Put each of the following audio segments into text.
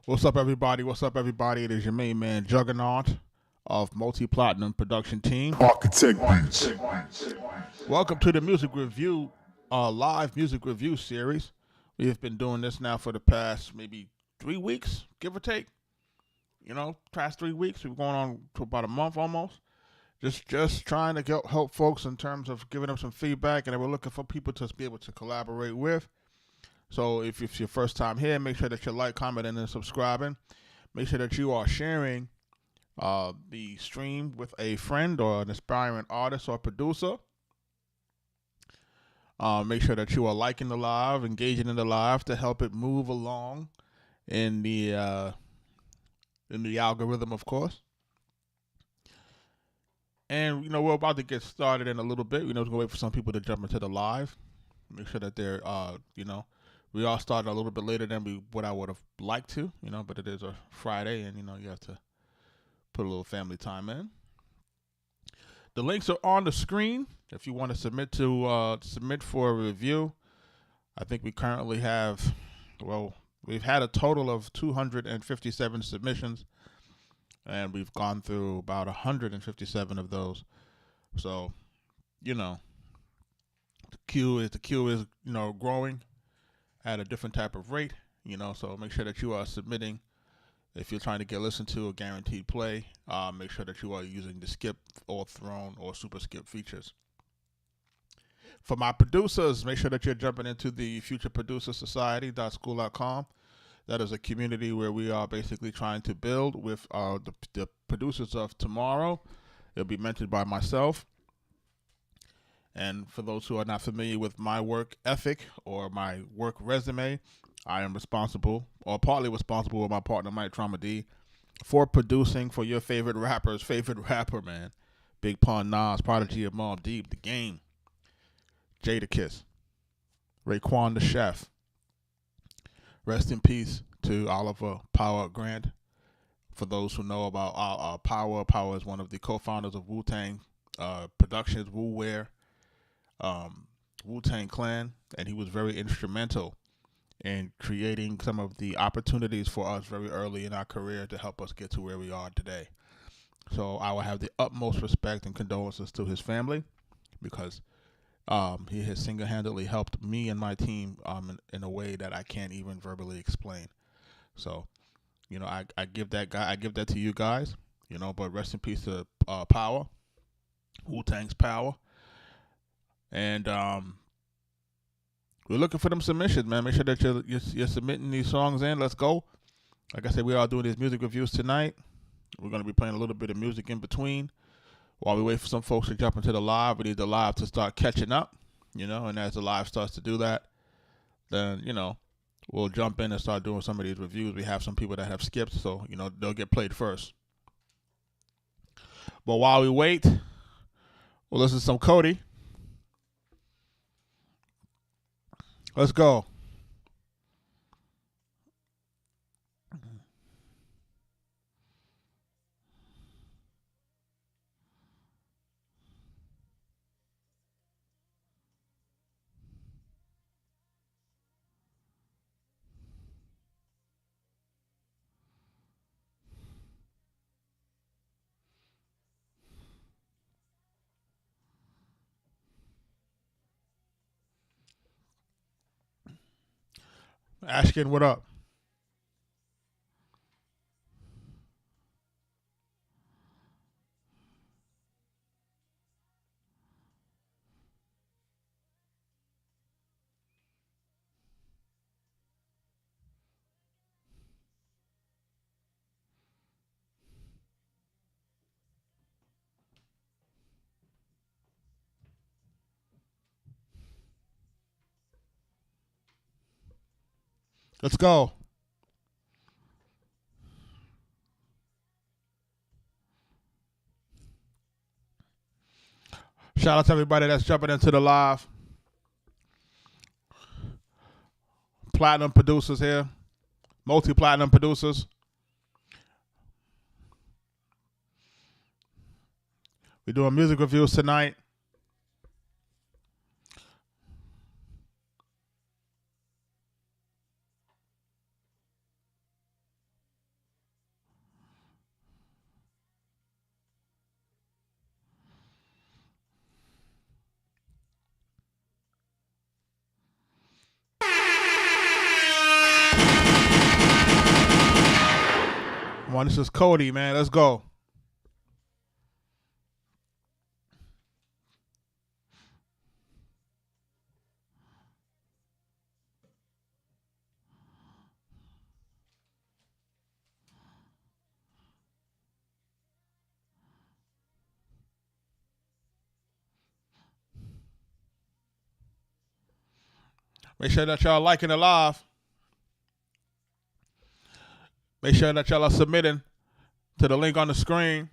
What's up, everybody? What's up, everybody? It is your main man, Juggernaut of Multi-Platinum Production Team. Arkatech Beatz. Welcome to the music review, live music review series. We have been doing this now for the past maybe 3 weeks, give or take. Past 3 weeks. We're going on to about a month almost. Just trying to help folks in terms of giving them some feedback, and we're looking for people to be able to collaborate with. So if it's your first time here, make sure that you like, commenting, and subscribing. Make sure that you are sharing the stream with a friend or an aspiring artist or producer. Make sure that you are liking the live, engaging in the live to help it move along in the algorithm, of course. And we're about to get started in a little bit. We're gonna wait for some people to jump into the live. Make sure that they're we all started a little bit later than what I would have liked to, but it is a Friday, and you have to put a little family time in. The links are on the screen if you want to submit for a review. I think we currently have, we've had a total of 257 submissions, and we've gone through about 157 of those. So, the queue is growing at a different type of rate, so make sure that you are submitting. If you're trying to get listened to or guaranteed play, make sure that you are using the skip or thrown or super skip features. For my producers, make sure that you're jumping into the futureproducersociety.school.com. That is a community where we are basically trying to build with the producers of tomorrow. It'll be mentored by myself. And for those who are not familiar with my work ethic or my work resume, I am responsible, or partly responsible with my partner, Mike Trauma D, for producing for your favorite rapper's favorite rapper, man. Big Pun, Nas, Prodigy of Mobb Deep, The Game, Jadakiss, Raekwon the Chef. Rest in peace to Oliver Power Grant. For those who know about Power is one of the co-founders of Wu-Tang Productions, Wu-Wear, Wu-Tang Clan, and he was very instrumental in creating some of the opportunities for us very early in our career to help us get to where we are today. So I will have the utmost respect and condolences to his family, because he has single-handedly helped me and my team in a way that I can't even verbally explain. So, I give that to you guys, but rest in peace to Power, Wu-Tang's Power. And we're looking for them submissions, man. Make sure that you're submitting these songs in. Let's go. Like I said, we are doing these music reviews tonight. We're going to be playing a little bit of music in between. While we wait for some folks to jump into the live, we need the live to start catching up, and as the live starts to do that, then, we'll jump in and start doing some of these reviews. We have some people that have skipped, so, they'll get played first. But while we wait, we'll listen to some Cody. Let's go. Ashkin, what up? Let's go. Shout out to everybody that's jumping into the live. Platinum producers here. Multi-platinum producers. We're doing music reviews tonight. Come on, this is Cody, man. Let's go. Make sure that y'all liking the live. Make sure that y'all are submitting to the link on the screen.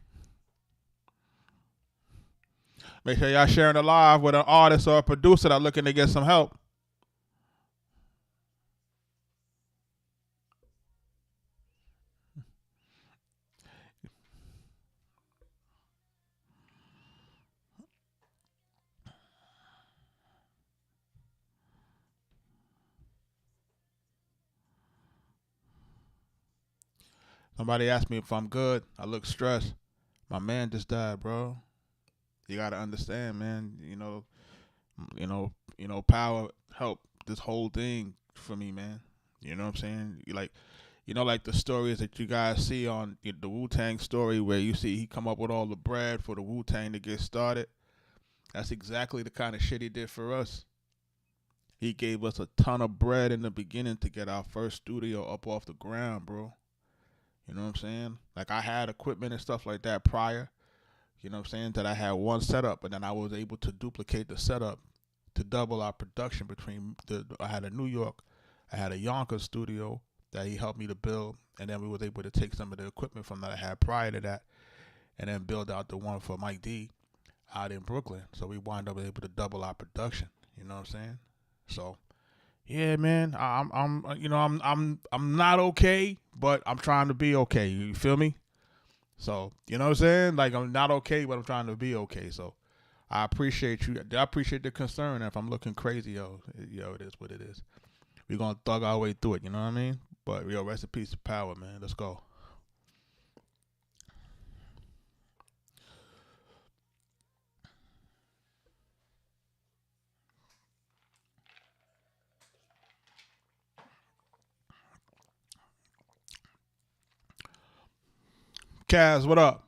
Make sure y'all sharing the live with an artist or a producer that's looking to get some help. Somebody asked me if I'm good. I look stressed. My man just died, bro. You gotta understand, man. Power helped this whole thing for me, man. You know what I'm saying? Like the stories that you guys see on the Wu-Tang story, where you see he come up with all the bread for the Wu-Tang to get started. That's exactly the kind of shit he did for us. He gave us a ton of bread in the beginning to get our first studio up off the ground, bro. You know what I'm saying? Like, I had equipment and stuff like that prior. You know what I'm saying? That I had one setup, and then I was able to duplicate the setup to double our production I had a New York, I had a Yonkers studio that he helped me to build, and then we was able to take some of the equipment from that I had prior to that, and then build out the one for Mike D out in Brooklyn. So we wound up able to double our production. You know what I'm saying? So, yeah, man, I'm not okay, but I'm trying to be okay. You feel me? So, you know what I'm saying? Like, I'm not okay, but I'm trying to be okay. So, I appreciate you. I appreciate the concern. If I'm looking crazy, yo, it is what it is. We're going to thug our way through it, you know what I mean? But, yo, rest in peace to Power, man. Let's go. Kaz, what up?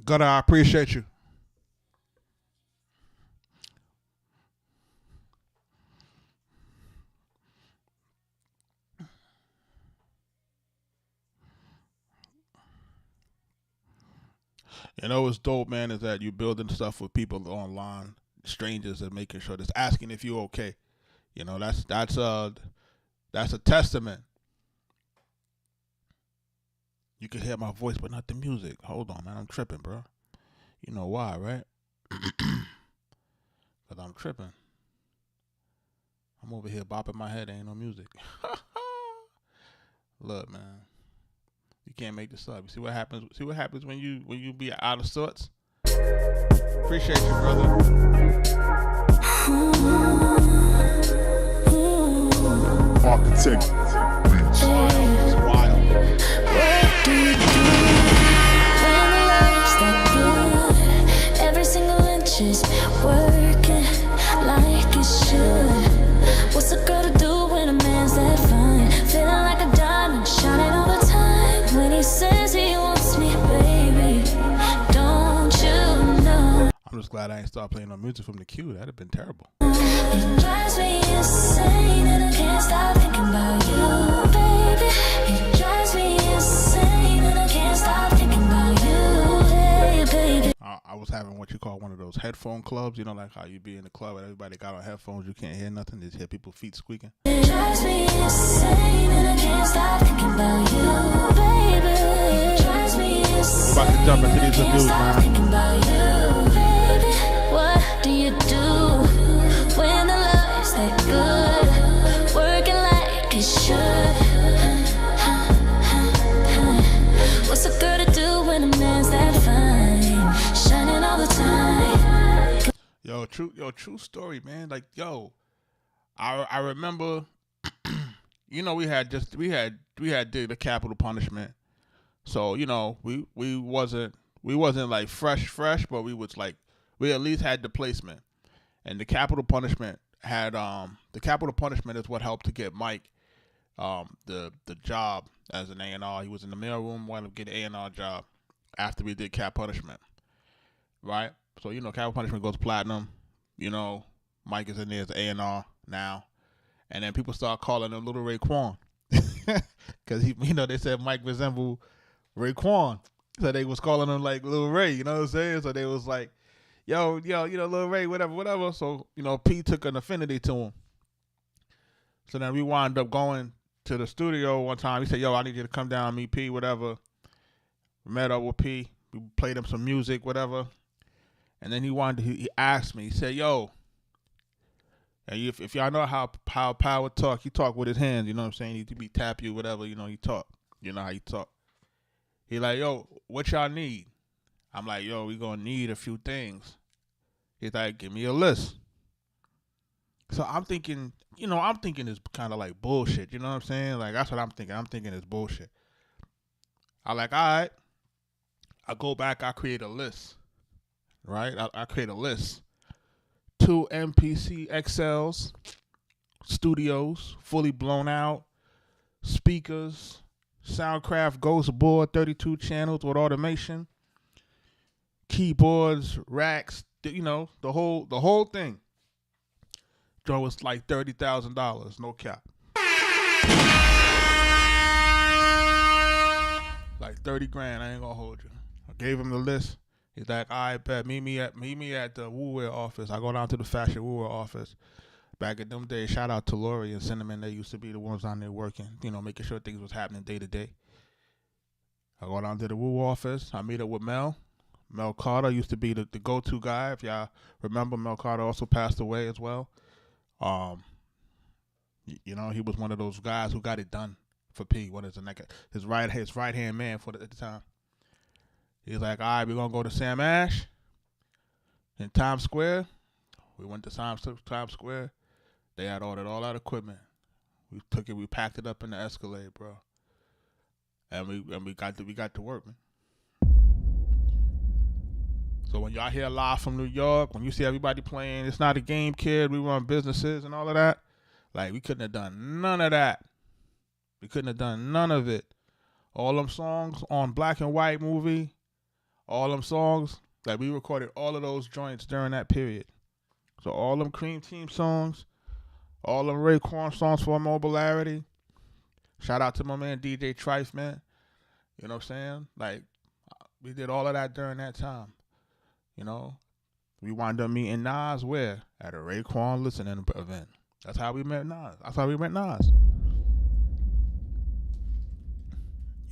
Gutter, I appreciate you. You know what's dope, man, is that you building stuff with people online, strangers, and making sure that's asking if you're okay. You know, that's a testament. You can hear my voice, but not the music. Hold on, man, I'm tripping, bro. You know why, right? Because I'm tripping. I'm over here bopping my head. There ain't no music. Look, man. You can't make this up. You see what happens? See what happens when you be out of sorts? Appreciate you, brother. Arkatech Beatz. It's wild. What do you do when the life's that good? Every single inch is working like it should. What's a girl to do when a man's that fine? Feeling like a diamond, shining all the time. When he says he wants me, baby, don't you know? I'm just glad I ain't start playing no music from the queue. That'd have been terrible. It drives me insane and I can't stop thinking about you, baby. It drives me insane and I can't stop thinking about you, hey, baby. I was having what you call one of those headphone clubs. You know, like how you be in the club and everybody got on headphones. You can't hear nothing. Just hear people's feet squeaking. It drives me insane and I can't stop thinking about you, baby. It drives me insane. We're about to jump into these reviews, Stop man. thinking about you, baby. What do you do when the love's that good? Working like it should. What's a girl to do when a man's that fine? Shining all the time. True story, man. Like, I remember, you know, we had did the capital punishment. So, you know, we wasn't like fresh, but we was like we at least had the placement. And the capital punishment had the capital punishment is what helped to get Mike the job as an A&R. He was in the mailroom, wanted to get an A&R job after we did cap punishment, right? So capital punishment goes platinum. Mike is in there as A&R now, and then people start calling him Little Raekwon because they said Mike resembled Raekwon, so they was calling him like Lil Ray. You know what I'm saying? So they was like, yo, Lil Ray, whatever. So, P took an affinity to him. So then we wound up going to the studio one time. He said, yo, I need you to come down, meet P, whatever. We met up with P. We played him some music, whatever. And then he asked me, he said, yo, and if y'all know how Power talk, he talk with his hands, you know what I'm saying? He be tap you, whatever, he talk. You know how he talk. He like, yo, what y'all need? I'm like, yo, we gonna need a few things. He's like, give me a list. So I'm thinking it's kind of like bullshit. You know what I'm saying? Like, that's what I'm thinking. I'm thinking it's bullshit. I like, all right. I go back, I create a list. Right? I create a list. 2 MPC XLs, studios, fully blown out, speakers, Soundcraft Ghost board, 32 channels with automation, keyboards, racks, the whole thing. Joe was like $30,000, no cap. Like 30 grand, I ain't gonna hold you. I gave him the list. He's like, all right, bet, meet me at the Woo-Wear office. I go down to the Fashion Woo-Wear office. Back in them days, shout out to Lori and Cinnamon. They used to be the ones down there working, making sure things was happening day to day. I go down to the Woo office. I meet up with Mel. Mel Carter used to be the go-to guy. If y'all remember, Mel Carter also passed away as well. He was one of those guys who got it done for P. What is it? His right hand man at the time. He's like, all right, we're gonna go to Sam Ash in Times Square. We went to Times Square. They had ordered all that equipment. We took it, we packed it up in the Escalade, bro. And we got to work, man. So when y'all hear live from New York, when you see everybody playing, it's not a game, kid, we run businesses and all of that, like, we couldn't have done none of that. We couldn't have done none of it. All them songs on Black and White movie, all them songs, like, we recorded all of those joints during that period. So all them Cream Team songs, all them Raekwon songs for Mobilarity. Shout out to my man DJ Trife, man. You know what I'm saying? Like, we did all of that during that time. We wound up meeting Nas where? At a Raekwon listening event. That's how we met Nas. That's how we met Nas.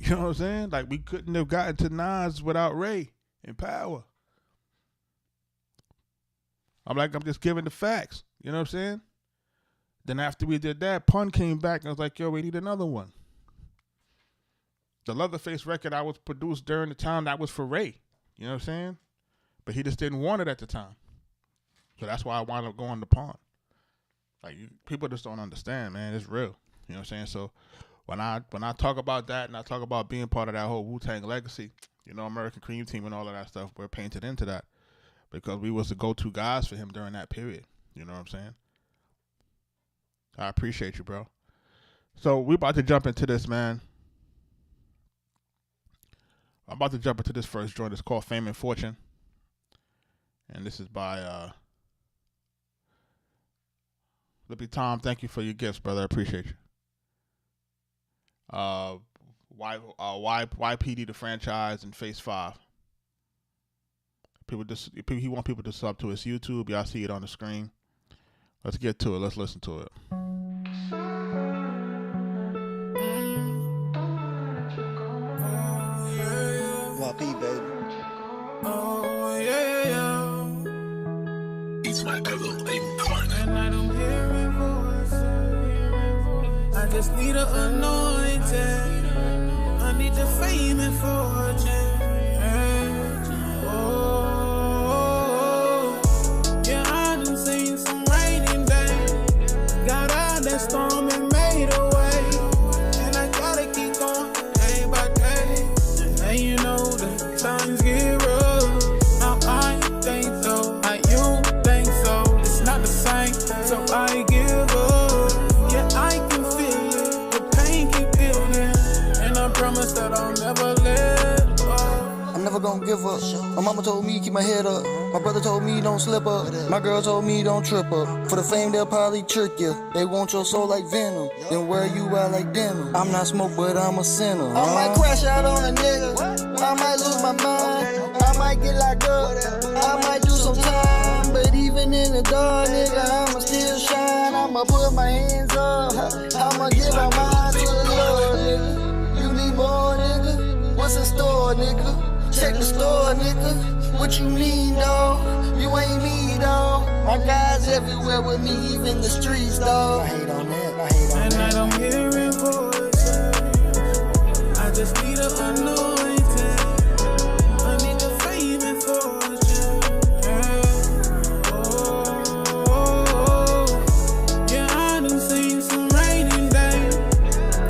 You know what I'm saying? Like, we couldn't have gotten to Nas without Ray and Power. I'm just giving the facts. You know what I'm saying? Then after we did that, Pun came back and was like, yo, we need another one. The Leatherface record I was produced during the time, that was for Ray. You know what I'm saying? But he just didn't want it at the time. So that's why I wound up going to Pun. Like, people just don't understand, man. It's real. You know what I'm saying? So when I talk about that and I talk about being part of that whole Wu-Tang legacy, American Cream Team and all of that stuff, we're painted into that. Because we was the go-to guys for him during that period. You know what I'm saying? I appreciate you, bro. So we about to jump into this, man. I'm about to jump into this first joint. It's called Fame and Fortune. And this is by Lippy Tom. Thank you for your gifts, brother. I appreciate you. YPD the franchise and Phase 5. He want people to sub to his YouTube. Y'all see it on the screen. Let's get to it. Let's listen to it. YP, baby. Oh, yeah. He's my ever-living partner. And I don't hear voice. I just need an anointing. I need the fame and fortune. Storm and made a way, and I gotta keep going day by day. And you know that times get rough. Now I think though gon' give up. My mama told me keep my head up. My brother told me don't slip up. My girl told me don't trip up. For the fame they'll probably trick you. They want your soul like venom, then wear you out like denim. I'm not smoke, but I'm a sinner. I might crash out on a nigga. I might lose my mind. I might get locked up. I might do some time. But even in the dark, nigga, I'ma still shine. I'ma put my hands up. I'ma give my mind to the Lord, nigga. You need more, nigga. What's in store, nigga? Check the store, nigga. What you need, dawg? You ain't me, dawg. My guys everywhere with me, even the streets, dawg. I hate on that, I hate on At that. night I'm hearing voices. I just need an anointing. I need the fame and fortune. Yeah. Oh, yeah, I done seen some raining days.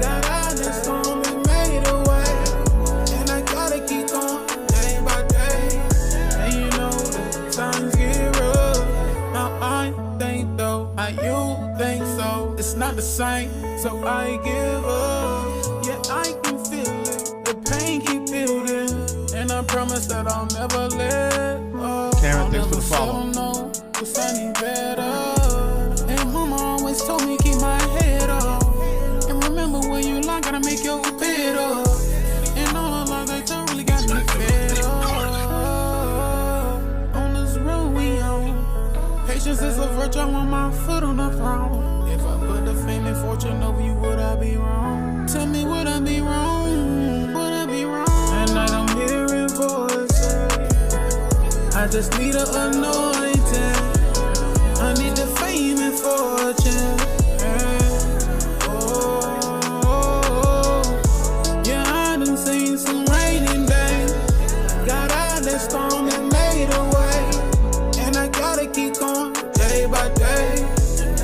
Got out of the storm and made a way. And I gotta keep going day by day. And you know the times get rough. Now I think though, how you think so. It's not the same, so I give up. Yeah, I can feel it. The pain keep building, and I promise that I'll never let go. Karen, I'll thanks for never the follow. settle, no, 'cause I need better. And mama always told me keep my head up. And remember when you lie, gotta make your bed up. And all along they don't really got me fed up. On this road we on. Patience is a virtue, I want my foot on the throne. If I put the fame and fortune over you, would I be wrong? Tell me, would I be wrong? Would I be wrong? At night I'm hearing voices. I just need an anointing. I need the fame and fortune. Yeah. Oh, yeah, I done seen some raining days. Got out that storm and made a way. And I gotta keep going day by day.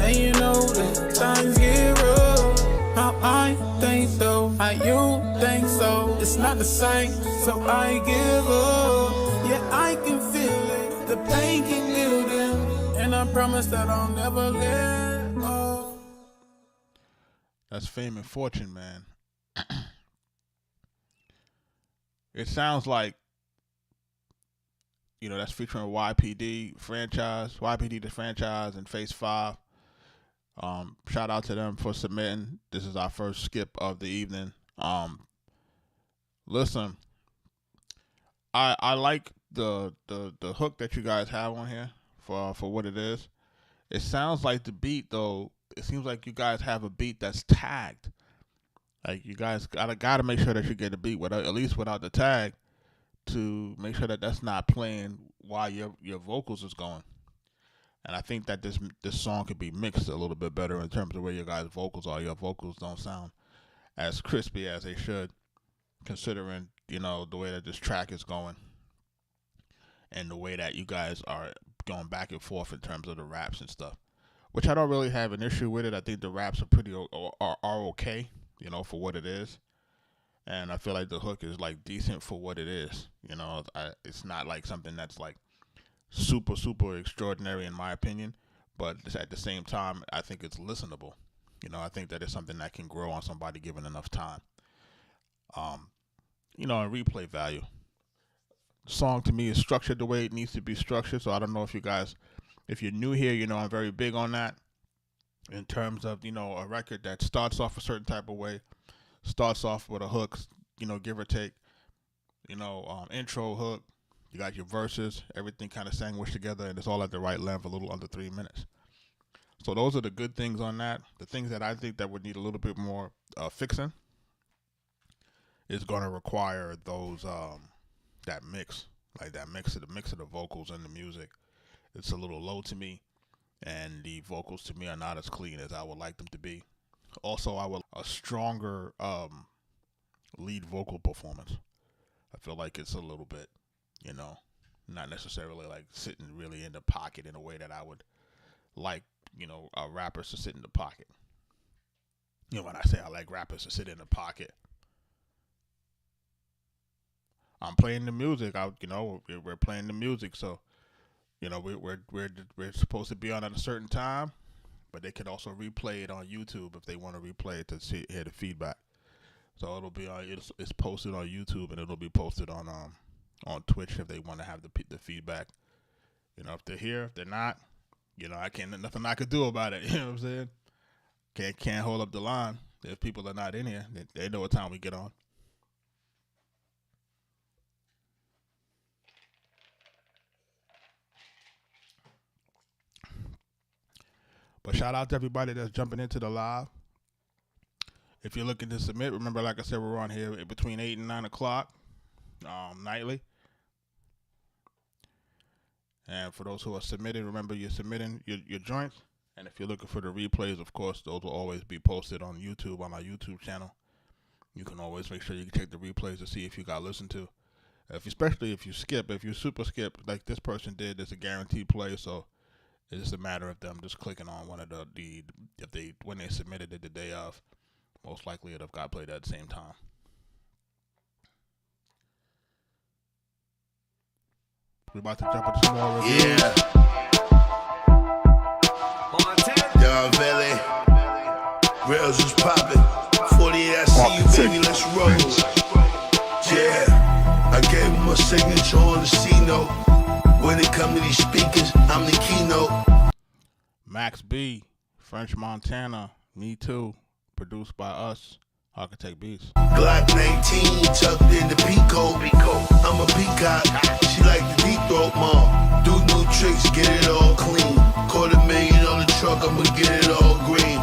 And you know that times get rough. How I think though, how you think so. It's not the same, so I give up. Yeah, I can feel it. The pain keep building. And I promise that I'll never let go. That's Fame and Fortune, man. It sounds like, you know, that's featuring YPD franchise, YPD the franchise, and Phase 5. Shout out to them for submitting. This is our first skip of the evening. Listen, I like the hook that you guys have on here for what it is. It sounds like the beat though. It seems like you guys have a beat that's tagged. Like you guys gotta make sure that you get a beat without, at least without the tag, to make sure that that's not playing while your vocals is going. And I think that this song could be mixed a little bit better in terms of where your guys' vocals are. Your vocals don't sound as crispy as they should, considering, you know, the way that this track is going and the way that you guys are going back and forth in terms of the raps and stuff, which I don't really have an issue with it. I think the raps are pretty are okay, you know, for what it is. And I feel like the hook is like decent for what it is. You know, it's not like something that's like super extraordinary in my opinion, but at the same time I think it's listenable. You know, I think that it's something that can grow on somebody given enough time. You know, and replay value. The song to me is structured the way it needs to be structured, so I don't know if you guys, if you're new here, you know I'm very big on that in terms of, you know, a record that starts off a certain type of way, starts off with a hook, you know, give or take, you know, intro hook, you got your verses, everything kind of sandwiched together, and it's all at the right length, a little under 3 minutes. So those are the good things on that. The things that I think that would need a little bit more fixing is going to require those that mix, like that mix of the vocals and the music. It's a little low to me, and the vocals to me are not as clean as I would like them to be. Also, I would a stronger lead vocal performance. I feel like it's a little bit, you know, not necessarily like sitting really in the pocket in a way that I would like, you know, rappers to sit in the pocket. You know, when I say I like rappers to sit in the pocket, I'm playing the music. You know, we're playing the music, so you know we're supposed to be on at a certain time, but they can also replay it on YouTube if they want to replay it to hear the feedback. So it'll be on, it's posted on YouTube, and it'll be posted on on Twitch if they want to have the feedback. You know, if they're here, if they're not, you know, nothing I could do about it. You know what I'm saying? Can't hold up the line. If people are not in here, they know what time we get on. But shout out to everybody that's jumping into the live. If you're looking to submit, remember, like I said, we're on here between 8 and 9 o'clock nightly. And for those who are submitting, remember you're submitting your joints. And if you're looking for the replays, of course, those will always be posted on YouTube, on our YouTube channel. You can always make sure you check the replays to see if you got listened to. Especially if you skip, if you super skip, like this person did, there's a guaranteed play. So it's just a matter of them just clicking on one of when they submitted it the day of. Most likely it'll have got played at the same time. We're about to jump into some more reviews. Yeah. Don Valley. Rails is popping. 48, I see you, baby, let's roll. Yeah. I gave him a signature on the C-note. When it come to these speakers, I'm the keynote. Max B, French Montana, Me Too. Produced by us, Arkatech Beatz. Glock 19 tucked in the Pico. I'm a peacock. She like the deep throat, mom. Do new tricks, get it all clean. $250,000 on the truck, I'ma get it all green.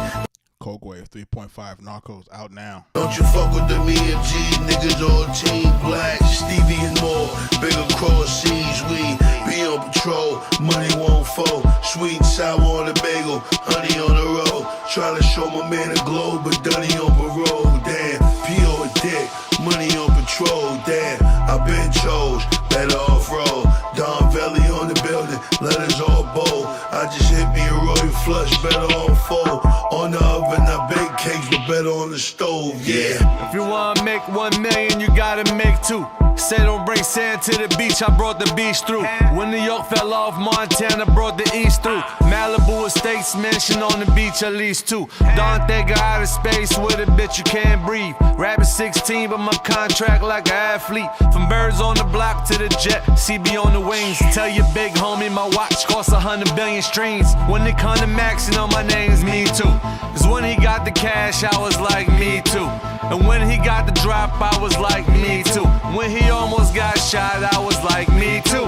Coke Wave 3.5 Narcos out now. Don't you fuck with the EMG, niggas all team black, Stevie and more. Bigger cross seas, we be on patrol. Money won't fold. Sweet and sour on the bagel, honey on the road. Trying to show my man a glow, but Dunny on parole. Damn, P.O. a dick, money on patrol. Damn, I been chose, better off roll. Don Valley on the building, letters all bold. I just hit me a royal flush, better on fold. On the oven, I bake cakes, but better on the stove, yeah. If you wanna make 1 million, you gotta make 2. Say don't bring sand to the beach, I brought the beach through. When New York fell off, Montana brought the east through. Malibu estates, mansion on the beach, at least 2. Don't think of outer space with a bitch you can't breathe. Rabbit 16, but my contract like an athlete. From birds on the block to the jet, CB on the wings. Tell your big homie my watch costs 100 billion streams. When it come to maxing on my name's Me Too. Cause when he got the cash, I was like Me Too. And when he got the drop, I was like Me Too. When he almost got shot, I was like Me Too.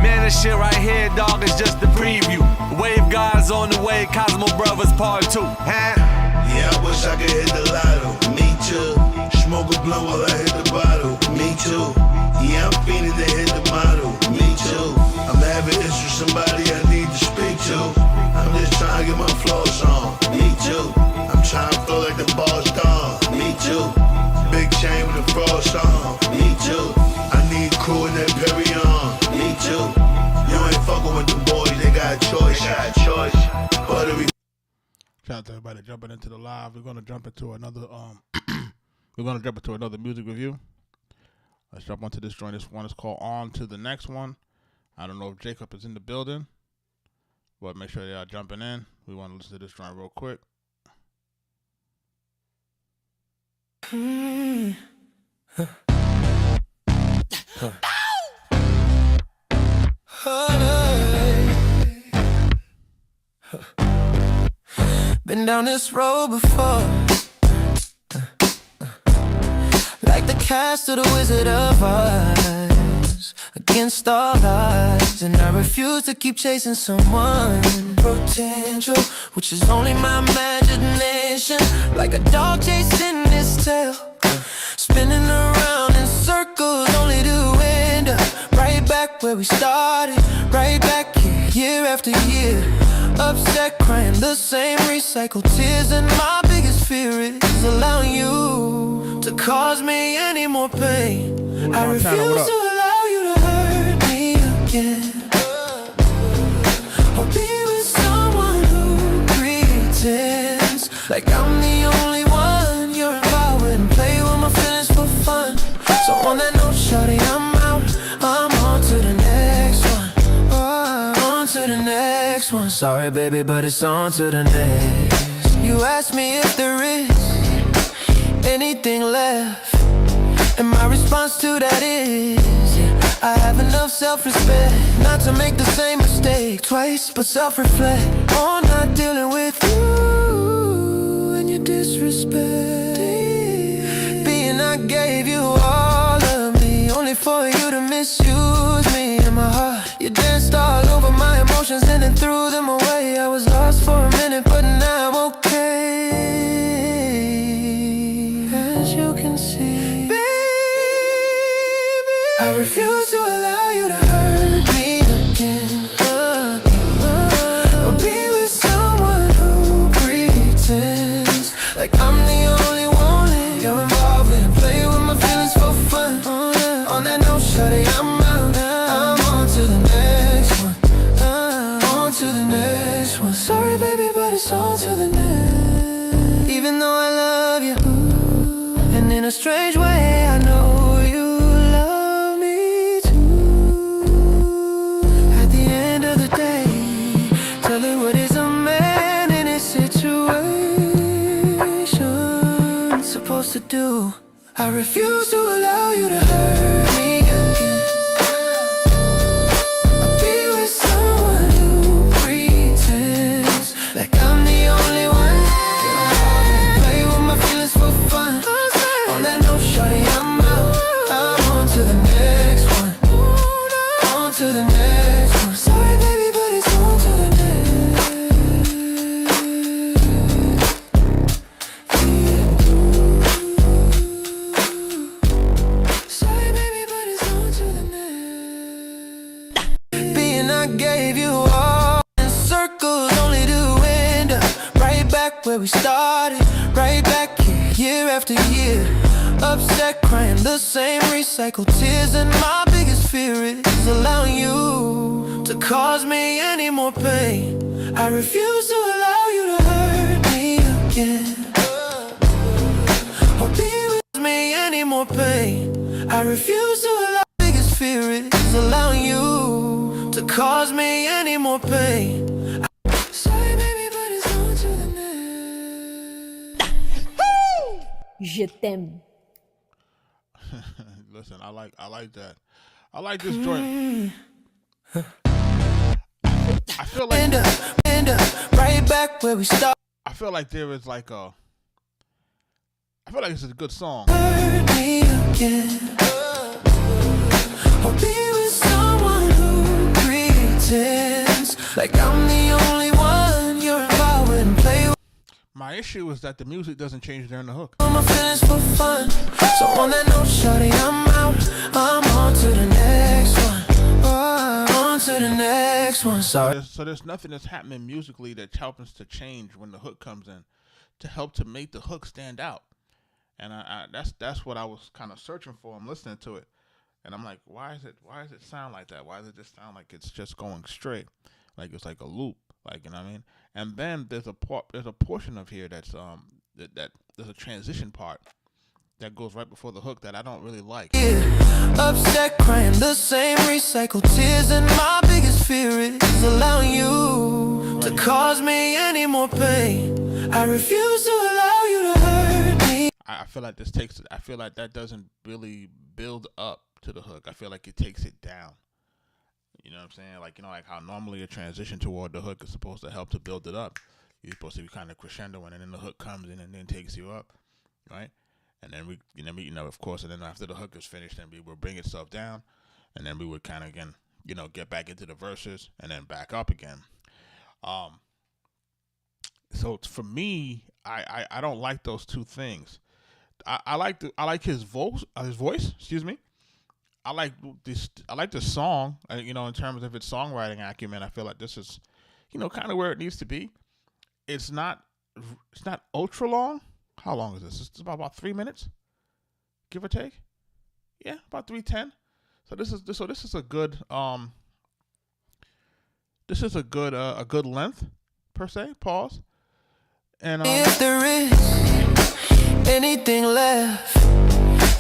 Man, this shit right here, dog, is just the preview. Wave God's on the way, Cosmo Brothers Part 2. Huh? Yeah, I wish I could hit the lotto. Me too. Smoke a blunt while I hit the bottle. Me too. Yeah, I'm feeling to hit the model. Me too. I'm having issues with somebody I need to speak to. I'm just trying to get my flows on. Me too. I'm trying to flow like the boss dog. Me too. Big chain with a frost on. Me too. I need crew in that Perry on. Me too. You ain't fucking with the boys, they got a choice. Buttery. Shout out to everybody jumping into the live. We're gonna jump into another another music review. Let's jump onto this joint. This one is called On to the Next One. I don't know if Jacob is in the building, but make sure they are jumping in. We want to listen to this joint real quick. Been down this road before, like the cast of the Wizard of Oz, against all odds. And I refuse to keep chasing someone potential, which is only my imagination. Like a dog chasing his tail, spinning around in circles, only to end up right back where we started. Right back here, year after year. Upset, crying the same recycled tears. And my biggest fear is allowing you to cause me any more pain. I refuse to allow you to hurt me again, or be with someone who pretends like I'm the only one you're involved with, and play with my feelings for fun. So on that note, shawty, I'm out. I'm on to the next one. On to the next one. Sorry, baby, but it's on to the next. You asked me if there is anything left, and my response to that is, yeah, I self-respect, not to make the same mistake twice, but self-reflect on not dealing with you and your disrespect. Being I gave you all of me, only for you to misuse me in my heart. You danced all over my emotions and then threw them away. I was lost for a minute, but now I'm okay. As you can see, I refuse to allow you to hurt me again. Or be with someone who pretends like I'm the only one you're involved with. Play with my feelings for fun. On that note, shawty, I'm out. I'm on to the next one. On to the next one. Sorry, baby, but it's on to the next. Even though I love you, and in a strange way, I know you. To do, I refuse to allow you to hurt me again. I'll be with someone who pretends like I'm the only one. Play with my feelings for fun. On that note, shawty, I'm out. I'm on to the next one. On to the next one. Sorry, baby, but it's on to the next. Gave you all in circles only to end up right back where we started, right back here, year after year. Upset, crying the same recycled tears, and my biggest fear is allowing you to cause me any more pain. I refuse to allow you to hurt me again, or be with me any more pain. I refuse to allow. My biggest fear is allowing you to cause me any more pain. Sorry, baby, but it's on to the next. Je t'aime. Listen, I like that. I like this joint. I feel like end up right back where we start. I feel like there is like a. I feel like it's a good song. Hurt me again. Or be with someone who pretends like I'm the only one you're involved with and play with. My issue is that the music doesn't change during the hook. My feelings for fun. So on that note, shawty, I'm out. I'm on to the next one. On to the next one. Sorry. So there's nothing that's happening musically that helps to change when the hook comes in, to help to make the hook stand out. And that's what I was kind of searching for. I'm listening to it. And I'm like, why does it sound like that? Why does it just sound like it's just going straight, like it's like a loop, like, you know what I mean? And then there's a portion of here that's that there's a transition part that goes right before the hook that I don't really like. Upset, crying the same recycled tears, and my biggest fear is allowing you to cause me any more pain. I refuse to allow you to hurt me. I feel like that doesn't really build up to the hook. I feel like it takes it down. You know what I'm saying? Like, you know, like how normally a transition toward the hook is supposed to help to build it up. You're supposed to be kind of crescendo, and then the hook comes in and then takes you up, right? And then we, of course, and then after the hook is finished, then we will bring itself down, and then we would kind of again, get back into the verses and then back up again. So for me, I don't like those two things. I like his voice. Excuse me. I like the song. In terms of its songwriting acumen, I feel like this is, kind of where it needs to be. It's not ultra long. How long is this? It's about 3 minutes, give or take. Yeah, about 3:10. So this is a good a good length per se. Pause. And if there is anything left,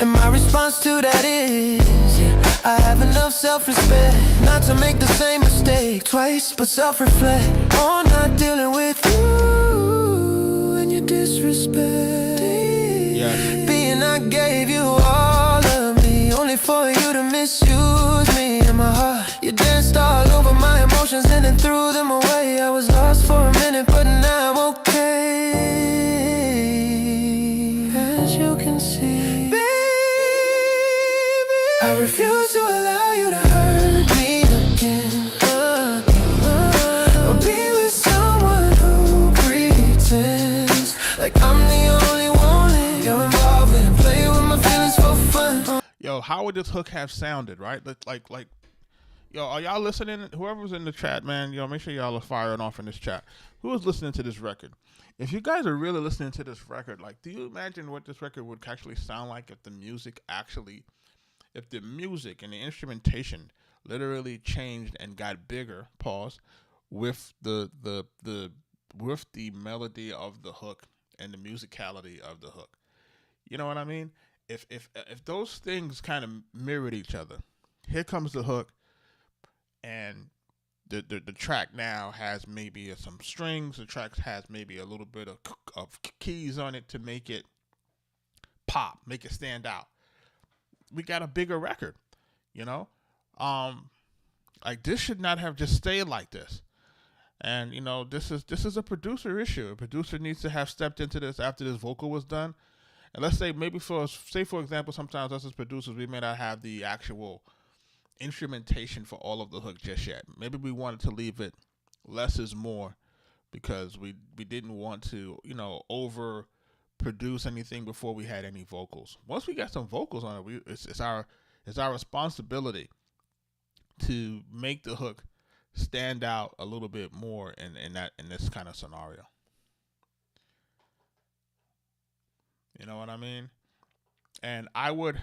and my response to that is, yeah, I have enough self-respect not to make the same mistake twice, but self-reflect on not dealing with you and your disrespect. Yes. Being I gave you all of me, only for you to misuse me in my heart. You danced all over my emotions and then threw them away. I was lost for a minute, but now I'm okay. As you can see, baby, I refuse to allow you to hurt me again. Or be with someone who pretends like I'm the only one that you're involved with. Play with my feelings for fun. Yo, how would this hook have sounded, right? Like, yo, are y'all listening? Whoever's in the chat, man, yo, make sure y'all are firing off in this chat. Who is listening to this record? If you guys are really listening to this record, like, do you imagine what this record would actually sound like if the music and the instrumentation literally changed and got bigger, pause, with the melody of the hook and the musicality of the hook. You know what I mean? If those things kind of mirrored each other, here comes the hook, and the track now has maybe some strings. The track has maybe a little bit of keys on it to make it pop, make it stand out. We got a bigger record, you know? Like, this should not have just stayed like this. And, you know, this is a producer issue. A producer needs to have stepped into this after this vocal was done. And let's say maybe for example, sometimes us as producers, we may not have the actual instrumentation for all of the hook just yet. Maybe we wanted to leave it less is more because we didn't want to, you know, over produce anything before we had any vocals. Once we got some vocals on it, it's our responsibility to make the hook stand out a little bit more in this kind of scenario. You know what I mean? And I would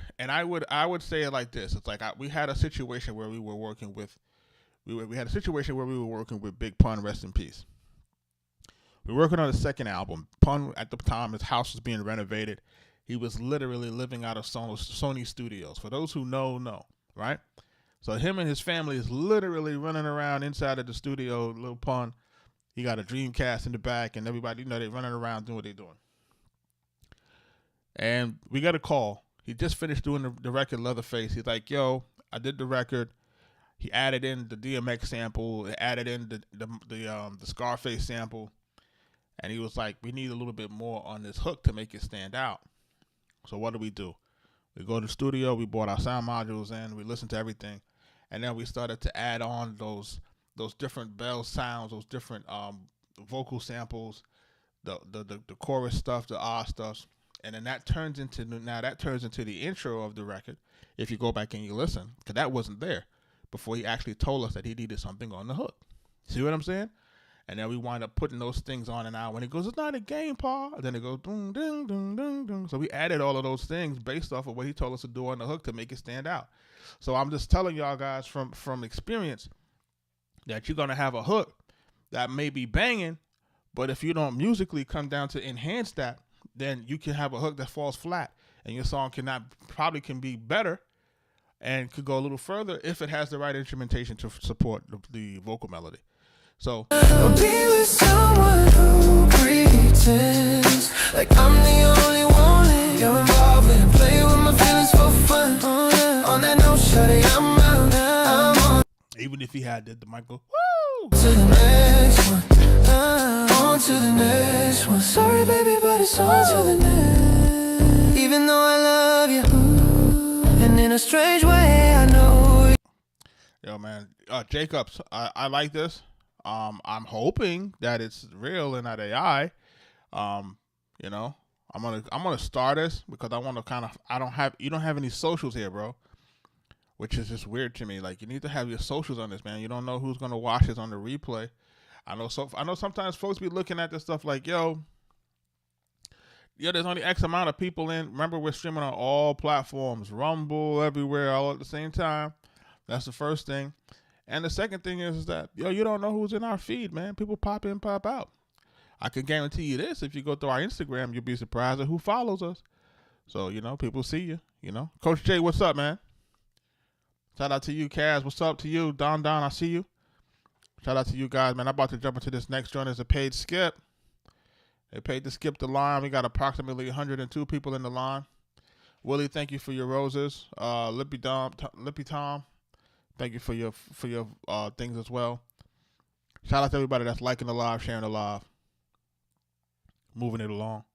say it like this. It's like we had a situation where we were working with Big Pun, rest in peace. We were working on the second album. Pun, at the time, his house was being renovated. He was literally living out of Sony Studios. For those who know, right? So him and his family is literally running around inside of the studio. Little Pun, he got a Dreamcast in the back, and everybody, you know, they running around doing what they're doing. And we got a call. He just finished doing the record, Leatherface. He's like, yo, I did the record. He added in the DMX sample, added in the Scarface sample. And he was like, we need a little bit more on this hook to make it stand out. So what do? We go to the studio, we bought our sound modules in, we listened to everything. And then we started to add on those different bell sounds, those different vocal samples, the chorus stuff, the stuff. And then that turns into the intro of the record. If you go back and you listen, because that wasn't there before he actually told us that he needed something on the hook. See what I'm saying? And then we wind up putting those things on and out. When it goes, it's not a game, Paul. And then it goes, boom, ding, ding, ding, ding. So we added all of those things based off of what he told us to do on the hook to make it stand out. So I'm just telling y'all guys from experience that you're gonna have a hook that may be banging, but if you don't musically come down to enhance that, then you can have a hook that falls flat, and your song can be better and could go a little further if it has the right instrumentation to support the vocal melody. So be with someone who pretends like I'm the only one that you're involved with. Play with my feelings for fun. On that note, shawty, I'm on. Even if he had the mic go, woo! To the next one. On to the next one. Sorry, baby, but it's on to the next. Even though I love you, and in a strange way, I know. Yo, man, Jacobs, I like this. I'm hoping that it's real and not AI. You know, I'm gonna start this because I want to you don't have any socials here, bro, which is just weird to me. Like, you need to have your socials on this, man. You don't know who's gonna watch this on the replay. I know sometimes folks be looking at this stuff like, yo, there's only X amount of people in. Remember, we're streaming on all platforms, Rumble, everywhere, all at the same time. That's the first thing. And the second thing is that, yo, you don't know who's in our feed, man. People pop in, pop out. I can guarantee you this. If you go through our Instagram, you'll be surprised at who follows us. So, you know, people see you, you know. Coach Jay, what's up, man? Shout out to you, Kaz. What's up to you? Don, I see you. Shout out to you guys, man. I'm about to jump into this next joint as a paid skip. They paid to skip the line. We got approximately 102 people in the line. Willie, thank you for your roses. Lippy Tom, Thank you for your things as well. Shout out to everybody that's liking the live, sharing the live, moving it along.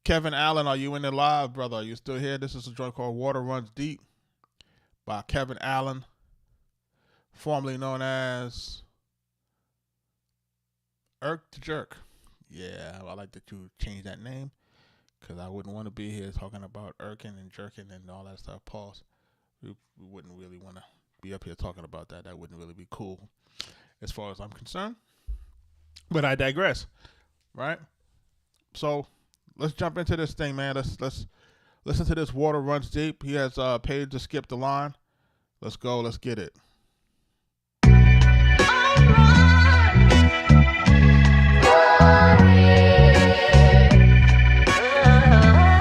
Kevin Allen, are you in the live, brother? Are you still here? This is a joint called Water Runs Deep by Kevin Allen, formerly known as Irk the Jerk. Yeah, I like that you changed that name because I wouldn't want to be here talking about irking and jerking and all that stuff. Pause. We wouldn't really want to be up here talking about that. That wouldn't really be cool as far as I'm concerned. But I digress, right? So let's jump into this thing, man. Let's listen to this Water Runs Deep. He has paid to skip the line. Let's go. Let's get it.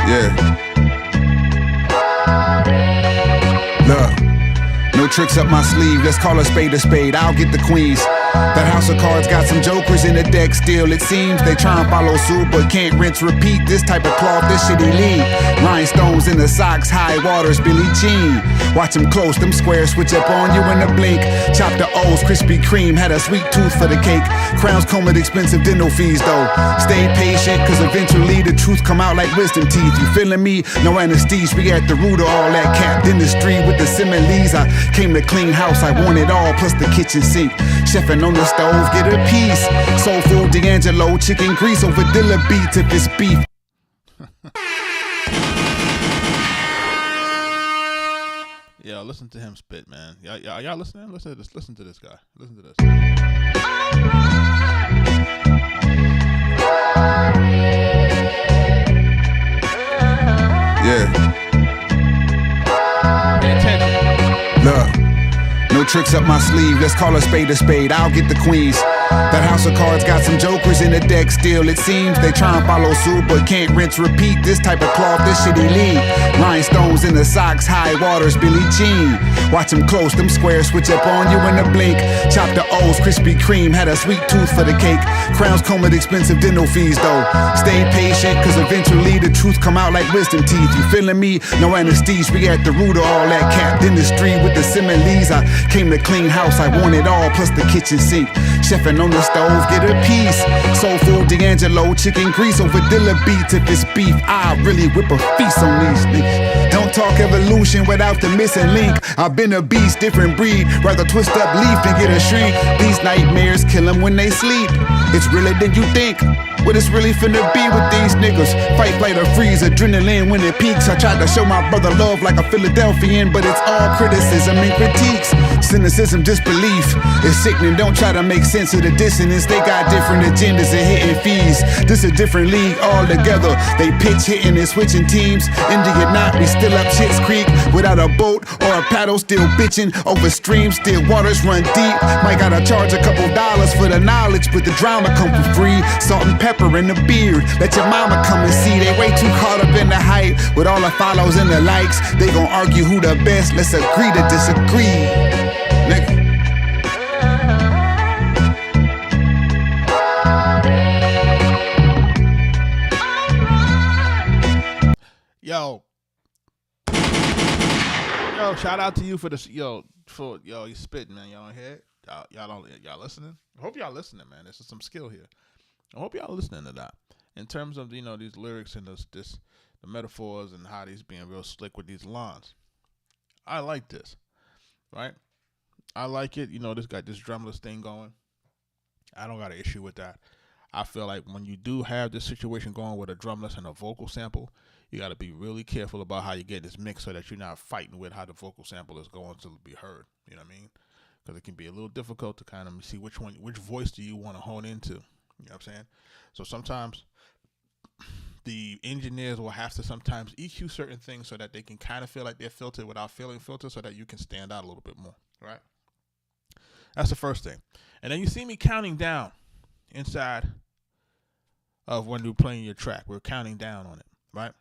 Yeah. Look, no tricks up my sleeve. Let's call a spade a spade. I'll get the queens. That house of cards got some jokers in the deck still. It seems they try and follow suit but can't rinse repeat. This type of cloth, this shitty league. Rhinestones in the socks, high waters, Billie Jean. Watch them close, them squares switch up on you in a blink. Chop the O's, Krispy Kreme, had a sweet tooth for the cake. Crowns come with expensive dental fees though. Stay patient, cause eventually the truth come out like wisdom teeth. You feeling me? No anesthesia, we at the root of all that cap dentistry with the similes. I came to clean house, I want it all, plus the kitchen sink. Chefing on the stove, get a piece. Soul food, D'Angelo, chicken grease over Dilla beats if it's beef. Yeah, listen to him spit, man. Y'all listening? Listen to this. Listen to this guy. Listen to this. Yeah. Pay attention. Look, no tricks up my sleeve. Let's call a spade a spade. I'll get the queens. That house of cards got some jokers in the deck still. It seems they try and follow suit but can't rinse repeat. This type of cloth, this shitty league. Rhinestones in the socks, high waters, Billie Jean. Watch them close, them squares switch up on you in a blink. Chop the O's, Krispy Kreme, had a sweet tooth for the cake. Crowns come with expensive dental fees though. Stay patient, cause eventually the truth come out like wisdom teeth. You feeling me? No anesthesia, we at the root of all that cap dentistry with the similes. I came to clean house, I want it all, plus the kitchen sink. Chefing on the stove, get a piece. Soul food, D'Angelo, chicken grease over Dilla beats. If it's beef, I really whip a feast on these niggas. Don't talk evolution without the missing link. I've been a beast, different breed. Rather twist up leaf than get a shrink. These nightmares kill them when they sleep. It's realer than you think. What it's really finna be with these niggas. Fight, flight, or freeze, adrenaline when it peaks. I tried to show my brother love like a Philadelphian, but it's all criticism and critiques. Cynicism, disbelief. It's sickening, don't try to make sense of the dissonance. They got different agendas and hitting fees. This a different league altogether. They pitch hitting and switching teams. India not, we still up Schitt's Creek. Without a boat or a paddle, still bitching. Over streams, still waters run deep. Might gotta charge a couple dollars for the knowledge, but the drama come for free. Salt and pepper in the beard. Let your mama come and see. They way too caught up in the hype. With all the follows and the likes, they gon' argue who the best. Let's agree to disagree, nigga. Yo, shout out to you for this. You spitting, man. Y'all don't hear it? Y'all listening? I hope y'all listening, man. This is some skill here. I hope y'all listening to that. In terms of, these lyrics and the metaphors and how he's being real slick with these lines. I like this, right? I like it. This got this drumless thing going. I don't got an issue with that. I feel like when you do have this situation going with a drumless and a vocal sample, you got to be really careful about how you get this mix so that you're not fighting with how the vocal sample is going to be heard. You know what I mean? Because it can be a little difficult to kind of see which voice do you want to hone into. You know what I'm saying? So sometimes the engineers will have to sometimes EQ certain things so that they can kind of feel like they're filtered without feeling filtered so that you can stand out a little bit more, right? That's the first thing. And then you see me counting down inside of when you're playing your track. We're counting down on it, right?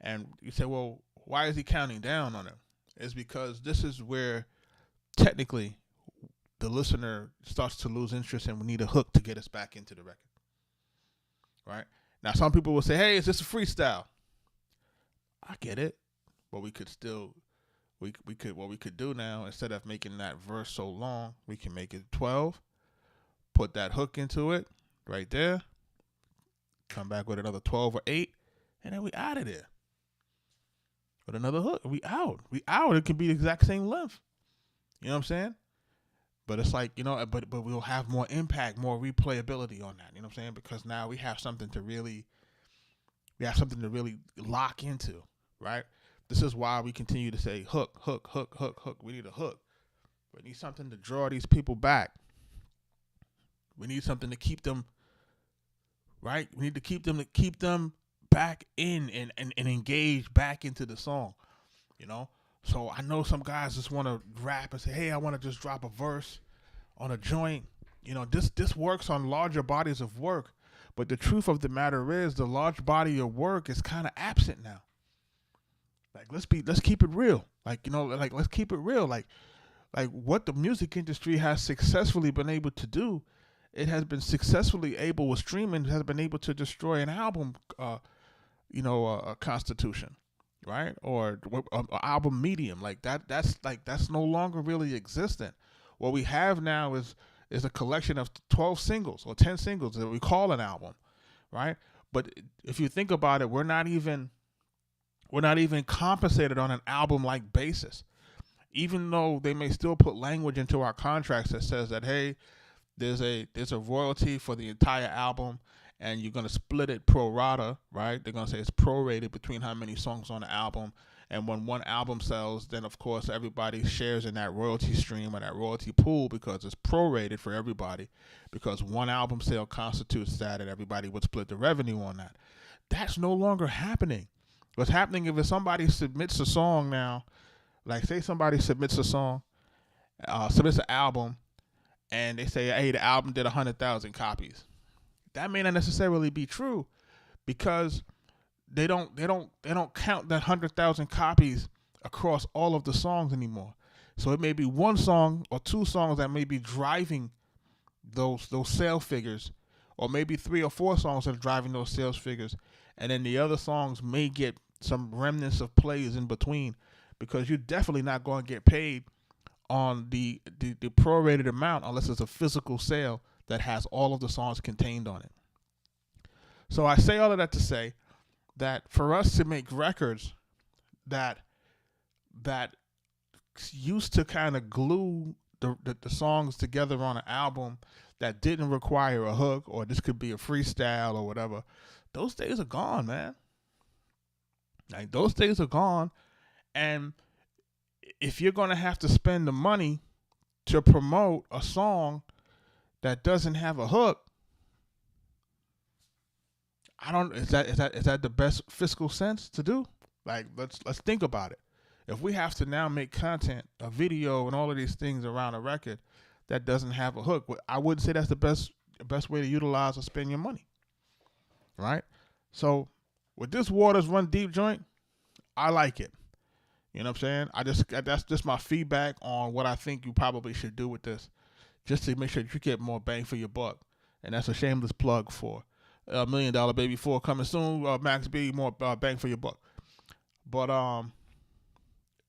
And you say, well, why is he counting down on it? It's because this is where technically the listener starts to lose interest and we need a hook to get us back into the record, right? Now, some people will say, hey, is this a freestyle? I get it, but we could still what we could do now, instead of making that verse so long, we can make it 12, put that hook into it right there, come back with another 12 or 8, and then we out of there. With another hook, we out. It can be the exact same length. You know what I'm saying? But it's like, but we'll have more impact, more replayability on that. You know what I'm saying? Because now we have something to really lock into, right? This is why we continue to say hook, hook, hook, hook, hook. We need a hook. We need something to draw these people back. We need something to keep them, right? We need to keep them back in and engage back into the song, So I know some guys just want to rap and say, hey, I want to just drop a verse on a joint. This works on larger bodies of work, but the truth of the matter is the large body of work is kind of absent now. Like, let's keep it real. Let's keep it real. Like what the music industry has successfully been able to do, it has been successfully able with streaming, has been able to destroy an album, a constitution, right? Or album medium. That's no longer really existent. What we have now is a collection of 12 singles or 10 singles that we call an album, right? But if you think about it, we're not even compensated on an album-like basis, even though they may still put language into our contracts that says that, hey, there's a royalty for the entire album, and you're going to split it pro rata, right? They're going to say it's prorated between how many songs on the album. And when one album sells, then, of course, everybody shares in that royalty stream or that royalty pool because it's prorated for everybody, because one album sale constitutes that, and everybody would split the revenue on that. That's no longer happening. What's happening if somebody submits a song now, like say somebody submits a song, submits an album, and they say, hey, the album did 100,000 copies. That may not necessarily be true, because they don't count that 100,000 copies across all of the songs anymore. So it may be one song or two songs that may be driving those sale figures, or maybe 3 or 4 songs that are driving those sales figures, and then the other songs may get some remnants of plays in between, because you're definitely not going to get paid on the prorated amount unless it's a physical sale that has all of the songs contained on it. So I say all of that to say that for us to make records that used to kind of glue the songs together on an album that didn't require a hook, or this could be a freestyle or whatever, those days are gone, man. Like, those days are gone. And if you're going to have to spend the money to promote a song that doesn't have a hook, is that the best fiscal sense to do? Like, let's think about it. If we have to now make content, a video, and all of these things around a record that doesn't have a hook, I wouldn't say that's the best way to utilize or spend your money, right? So with this Waters Run Deep joint, I like it. You know what I'm saying? That's just my feedback on what I think you probably should do with this, just to make sure that you get more bang for your buck. And that's a shameless plug for $1 Million Baby 4 coming soon. Max B, more bang for your buck. But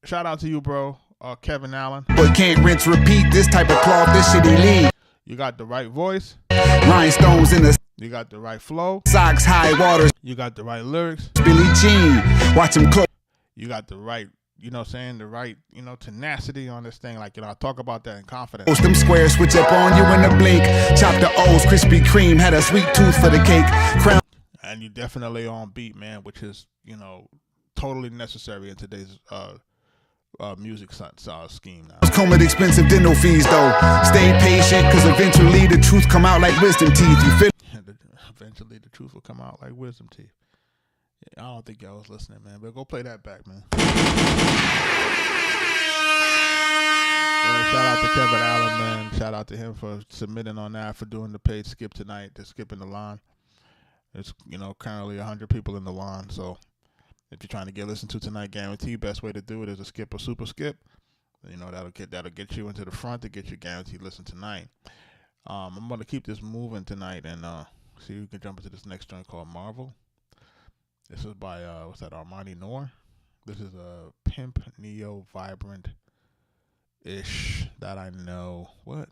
shout out to you, bro, Kevin Allen. But can't rinse, repeat, this type of cloth, this shit elite. You got the right voice. Rhinestones in the You got the right flow. socks, high waters, You got the right lyrics. Billie Jean. Watch him close. You got the right, the right, tenacity on this thing. Like, I talk about that in confidence. Post them squares, switch up on you in a blink. Chop the O's, Krispy Kreme, had a sweet tooth for the cake. Crown. And you definitely on beat, man, which is, totally necessary in today's music scheme now. Come with expensive dental fees though. Stay patient, cause eventually the truth come out like wisdom teeth. You feel? Eventually the truth will come out like wisdom teeth. I don't think y'all was listening, man, but go play that back, man. Shout out to Kevin Allen, man. Shout out to him for submitting on that, for doing the paid skip tonight, the skipping the line. There's, currently 100 people in the line, so if you're trying to get listened to tonight, guarantee best way to do it is a skip or super skip. That'll get you into the front to get you guaranteed listen tonight. I'm gonna keep this moving tonight and see if we can jump into this next joint called Marvel. This is by Armani Noor. This is a pimp, neo, vibrant-ish that I know. What?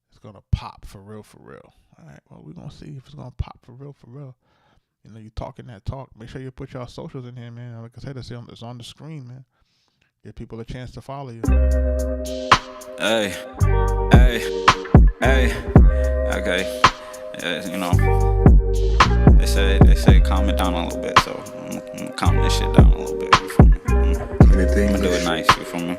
It's gonna pop for real, for real. All right, well, we're gonna see if it's gonna pop for real, for real. You know, you talking that talk. Make sure you put y'all socials in here, man. Like I said, it's on the screen, man. Give people a chance to follow you. Hey, hey, hey. Okay, you know, they say calm it down a little bit, so I'm gonna calm this shit down a little bit. You feel me? I'm gonna do it nice. You feel me?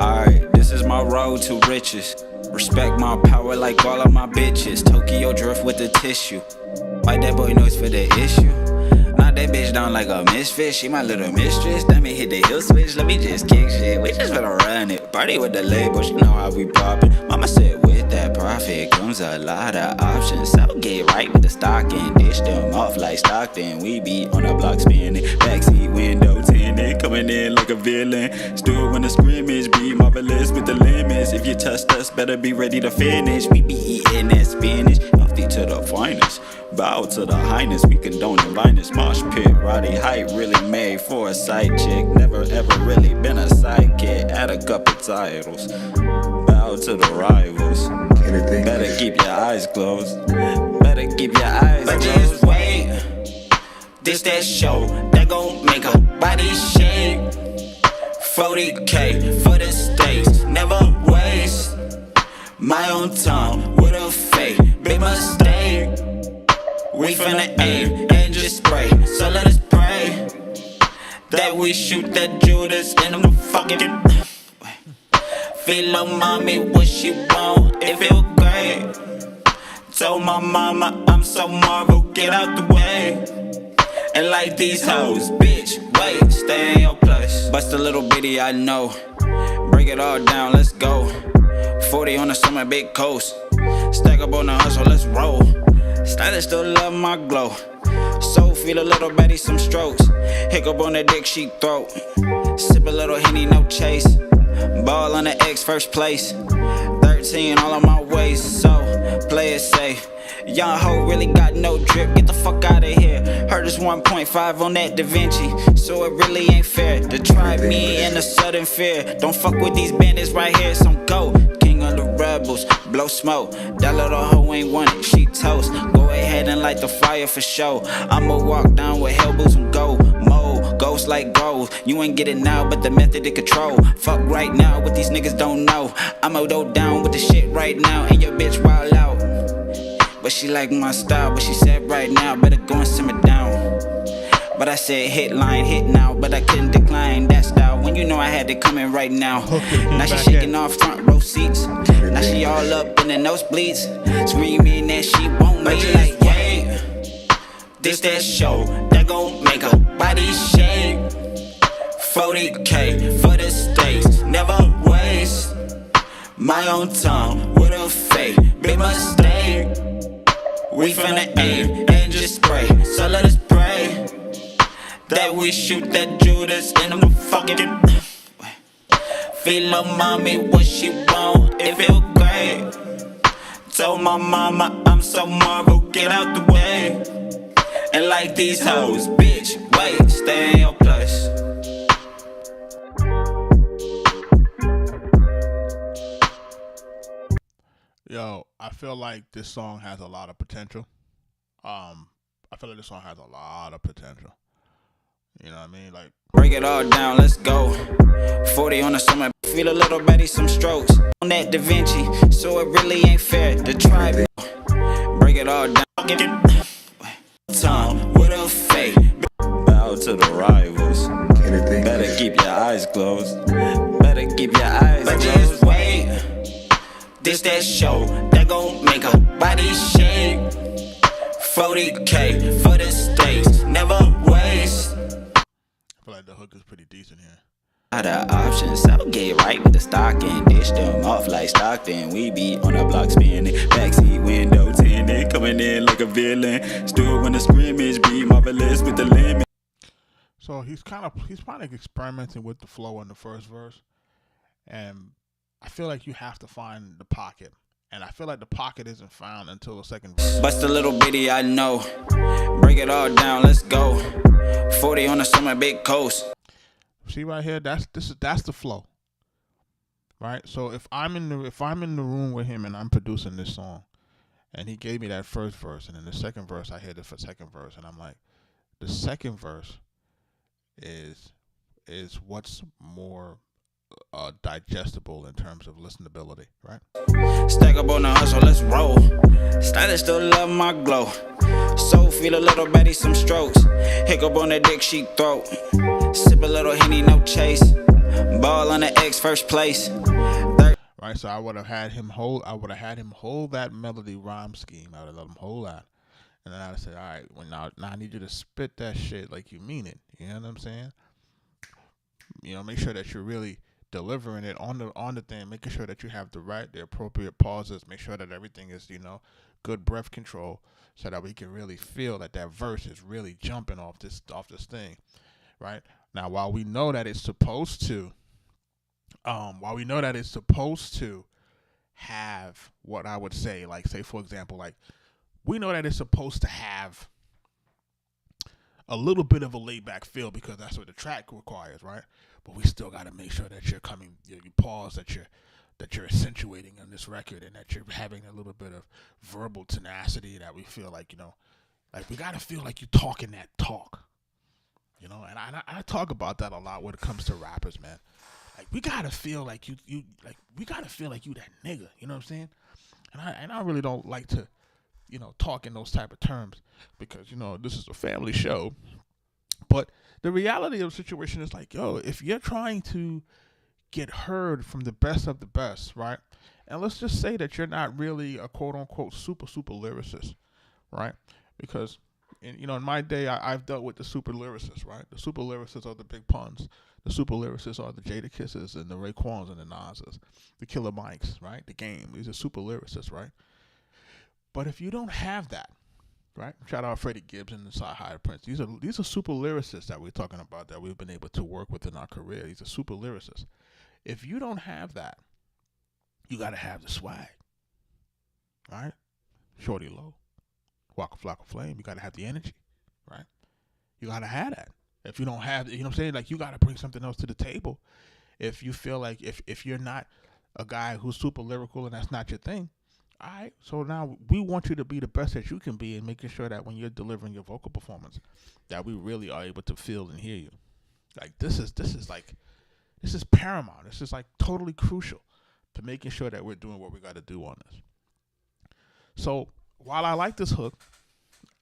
Alright. This is my road to riches. Respect my power like all of my bitches. Tokyo drift with the tissue. White that boy knows for the issue. Knock that bitch down like a misfit. She my little mistress. Let me hit the hill switch. Let me just kick shit. We just finna run it. Party with the labels. You know how we poppin'. Mama said with that profit comes a lot of options. So get right with the stock and dish them off like Stockton. We be on the block spinning. Backseat window tinted. Coming in like a villain. Still when the scrimmage be marvelous with the limits. If you test us, better be ready to finish. We be eating that spinach. Healthy to the finest. Bow to the highness, we condone the finest. Mosh pit, Roddy hype, really made for a side chick. Never ever really been a sidekick. Add a couple titles. Bow to the rivals. Better keep your eyes closed. Better keep your eyes closed. But just wait. This that show that gon' make a body shake. 40K for the stakes. Never waste my own time with a fake. Big mistake. We finna aim and just spray. So let us pray that we shoot that Judas in the fucking. Feel on mommy what she want. It feel great. Told my mama I'm so Marvel, get out the way. And like these hoes, bitch, wait, stay in your place. Bust a little bitty, I know. Break it all down, let's go. 40 on the summer, big coast. Stack up on the hustle, let's roll. Stylish still love my glow. So feel a little Betty some strokes. Hiccup on the dick, she throat. Sip a little Henny, no chase. Ball on the X, first place. 13 all on my waist, so play it safe. Young hoe really got no drip, get the fuck out of here. Heard it's 1.5 on that Da Vinci, so it really ain't fair to try me in a sudden fear. Don't fuck with these bandits right here, some go. King of the rebels, blow smoke. That little hoe ain't want it, she toast. Go ahead and light the fire for show. I'ma walk down with hell boots and go. Mo, ghost like gold. You ain't get it now, but the method of control. Fuck right now, what these niggas don't know. I'ma go down with the shit right now, and your bitch wild out. But she like my style, but she said right now, better go and simmer down. But I said hit line, hit now, but I couldn't decline that style when you know I had to come in right now. Now she shaking off front row seats. Now she all up in the nosebleeds, screaming that she won't make it like, yeah. This that show that gon' make her body shake. 40K for the stakes, never waste my own time with a fake. Big mistake. We finna aim and just spray. So let us pray that we shoot that Judas in the fucking. Feel on mommy what she want. It feel great. Told my mama I'm so Marvel, get out the way. And like these hoes, bitch, wait, stay in your place. Yo, I feel like this song has a lot of potential. I feel like this song has a lot of potential. You know what I mean? Like, break it all down, let's go. 40 on the summer, feel a little Betty some strokes. On that Da Vinci, so it really ain't fair to try. Break it all down. Time with a fake. Bow to the rivals. Better keep your eyes closed. Better keep your eyes closed. But just wait. This that show that gon' make her body shake. 40K for the stakes, never waste. I feel like the hook is pretty decent here. Other options, so get right with the stock and dish them off like Stockton. We be on the block spinning, backseat window tinted, coming in like a villain. Still when the scrimmage be marvelous with the limit. So he's probably experimenting with the flow in the first verse, and I feel like you have to find the pocket And I feel like the pocket isn't found until the second verse. Bust a little bitty, I know. Break it all down, let's go. 40 on the summer, big coast. See right here, that's the flow. Right? So if I'm in the room with him and I'm producing this song, and he gave me that first verse, and then the second verse, I hear the second verse, and I'm like, the second verse is what's more digestible in terms of listenability, right? Stack up on the hustle, let's roll. Stylist still love my glow. So feel a little Betty, some strokes. Hiccup on the dick, she throat. Sip a little Henny, no chase. Ball on the X, first place. Right, so I would have had him hold that melody rhyme scheme. I would have let him hold that. And then I would have said, all right, well, now I need you to spit that shit like you mean it. You know what I'm saying? You know, make sure that you're really delivering it on the thing, making sure that you have the appropriate pauses, make sure that everything is, you know, good breath control, so that we can really feel that verse is really jumping off this thing, right? Now, while we know that it's supposed to have what I would say, like, say for example, like, we know that it's supposed to have a little bit of a laid back feel because that's what the track requires, right? But we still got to make sure that you pause, that you're accentuating on this record, and that you're having a little bit of verbal tenacity, that we feel like, you know, like we got to feel like you're talking that talk, you know. And I talk about that a lot when it comes to rappers, man. Like, we got to feel like we got to feel like you that nigga, you know what I'm saying? And I really don't like to, you know, talk in those type of terms because, you know, this is a family show. But the reality of the situation is like, yo, if you're trying to get heard from the best of the best, right? And let's just say that you're not really a quote unquote super lyricist, right? Because, you know, in my day, I've dealt with the super lyricists, right? The super lyricists are the Big Puns. The super lyricists are the Jada Kisses and the Raekwons and the Nas's, the Killer Mikes, right? The Game. These are super lyricists, right? But if you don't have that, right? Shout out Freddie Gibbs and the Sci-Hi Prince. These are super lyricists that we're talking about, that we've been able to work with in our career. These are super lyricists. If you don't have that, you got to have the swag, right? Shorty Low, Waka Flocka Flame. You got to have the energy, right? You got to have that. If you don't have, you know what I'm saying? Like, you got to bring something else to the table. If you feel like if you're not a guy who's super lyrical and that's not your thing, all right, so now we want you to be the best that you can be, and making sure that when you're delivering your vocal performance, that we really are able to feel and hear you. Like, this is paramount. This is like totally crucial to making sure that we're doing what we got to do on this. So while I like this hook,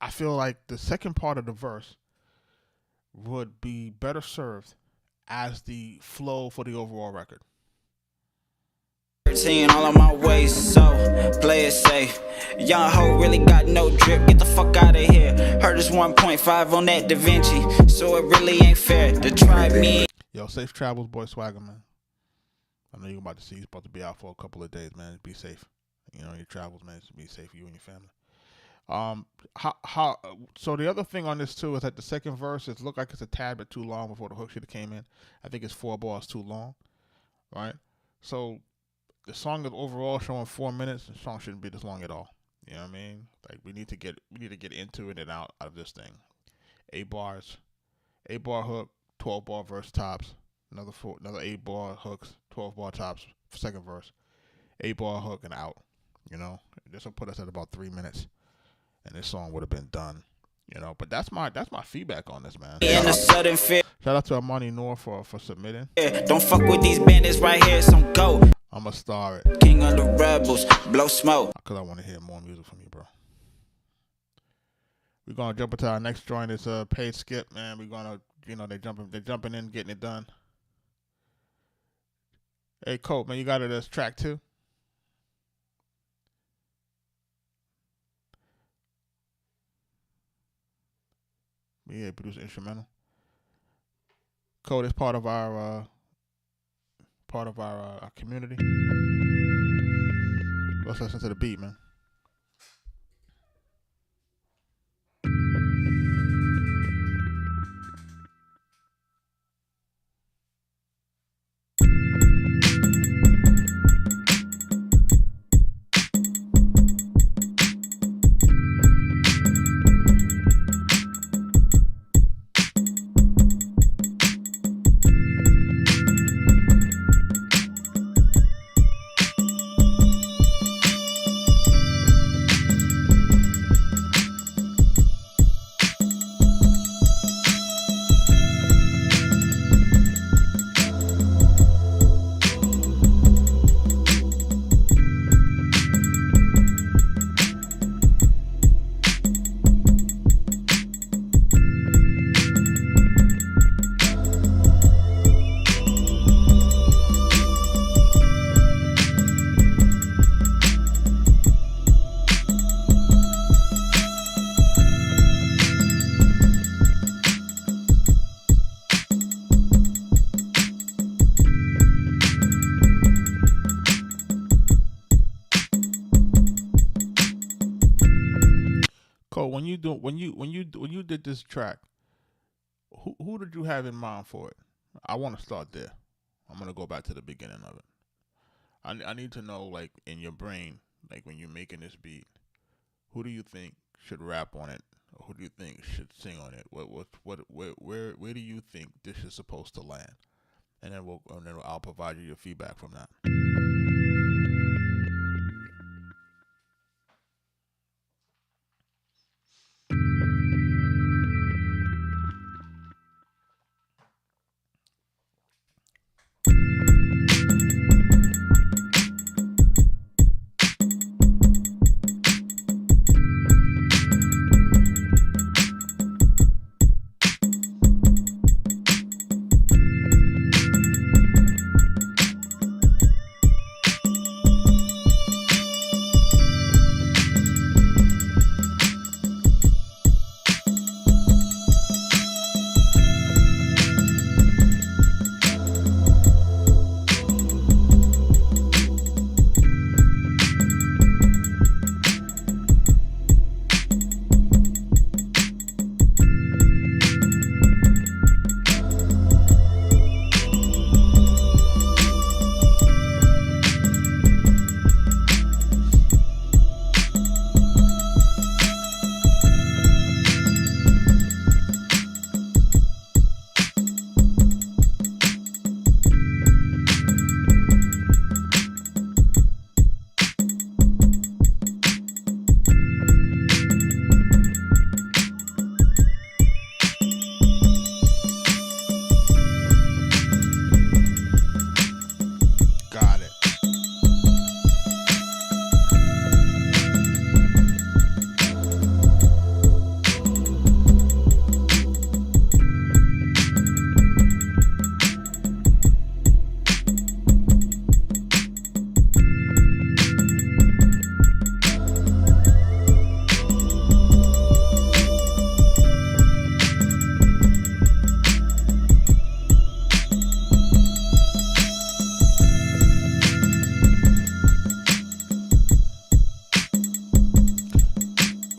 I feel like the second part of the verse would be better served as the flow for the overall record. 13 all on my ways, so play it safe. Young hoe really got no drip, get the fuck out of here. Heard it's 1.5 on that Da Vinci, so it really ain't fair to try me. Yo, safe travels, boy Swagger, man. I know you're about to see he's about to be out for a couple of days, man. Be safe. You know, your travels, man. Be safe, you and your family. So the other thing on this too is that the second verse look like it's a tad bit too long before the hook should have came in. I think it's 4 bars too long, right? So the song is overall showing 4 minutes. The song shouldn't be this long at all. You know what I mean? Like, we need to get into it and out of this thing. 8 bars, 8 bar hook, 12 bar verse tops, another 8 bar hooks, 12 bar tops, second verse, 8 bar hook and out. You know, this will put us at about 3 minutes, and this song would have been done. You know, but that's my feedback on this, man. Shout out to Amani Noor for submitting. Don't fuck with these bandits right here, some go. I'ma star it. King of the rebels, blow smoke. Cause I want to hear more music from you, bro. We're gonna jump into our next joint. It's a paid skip, man. We're gonna, you know, they're jumping in, getting it done. Hey, Colt, man, you got it as track 2. Yeah, produce instrumental. Colt is part of our community. Let's listen to the beat, man. Cole, when you did this track, who did you have in mind for it? I want to start there. I'm gonna go back to the beginning of it. I need to know, like, in your brain, like when you're making this beat, who do you think should rap on it, or who do you think should sing on it? Where do you think this is supposed to land? And then I'll provide you your feedback from that.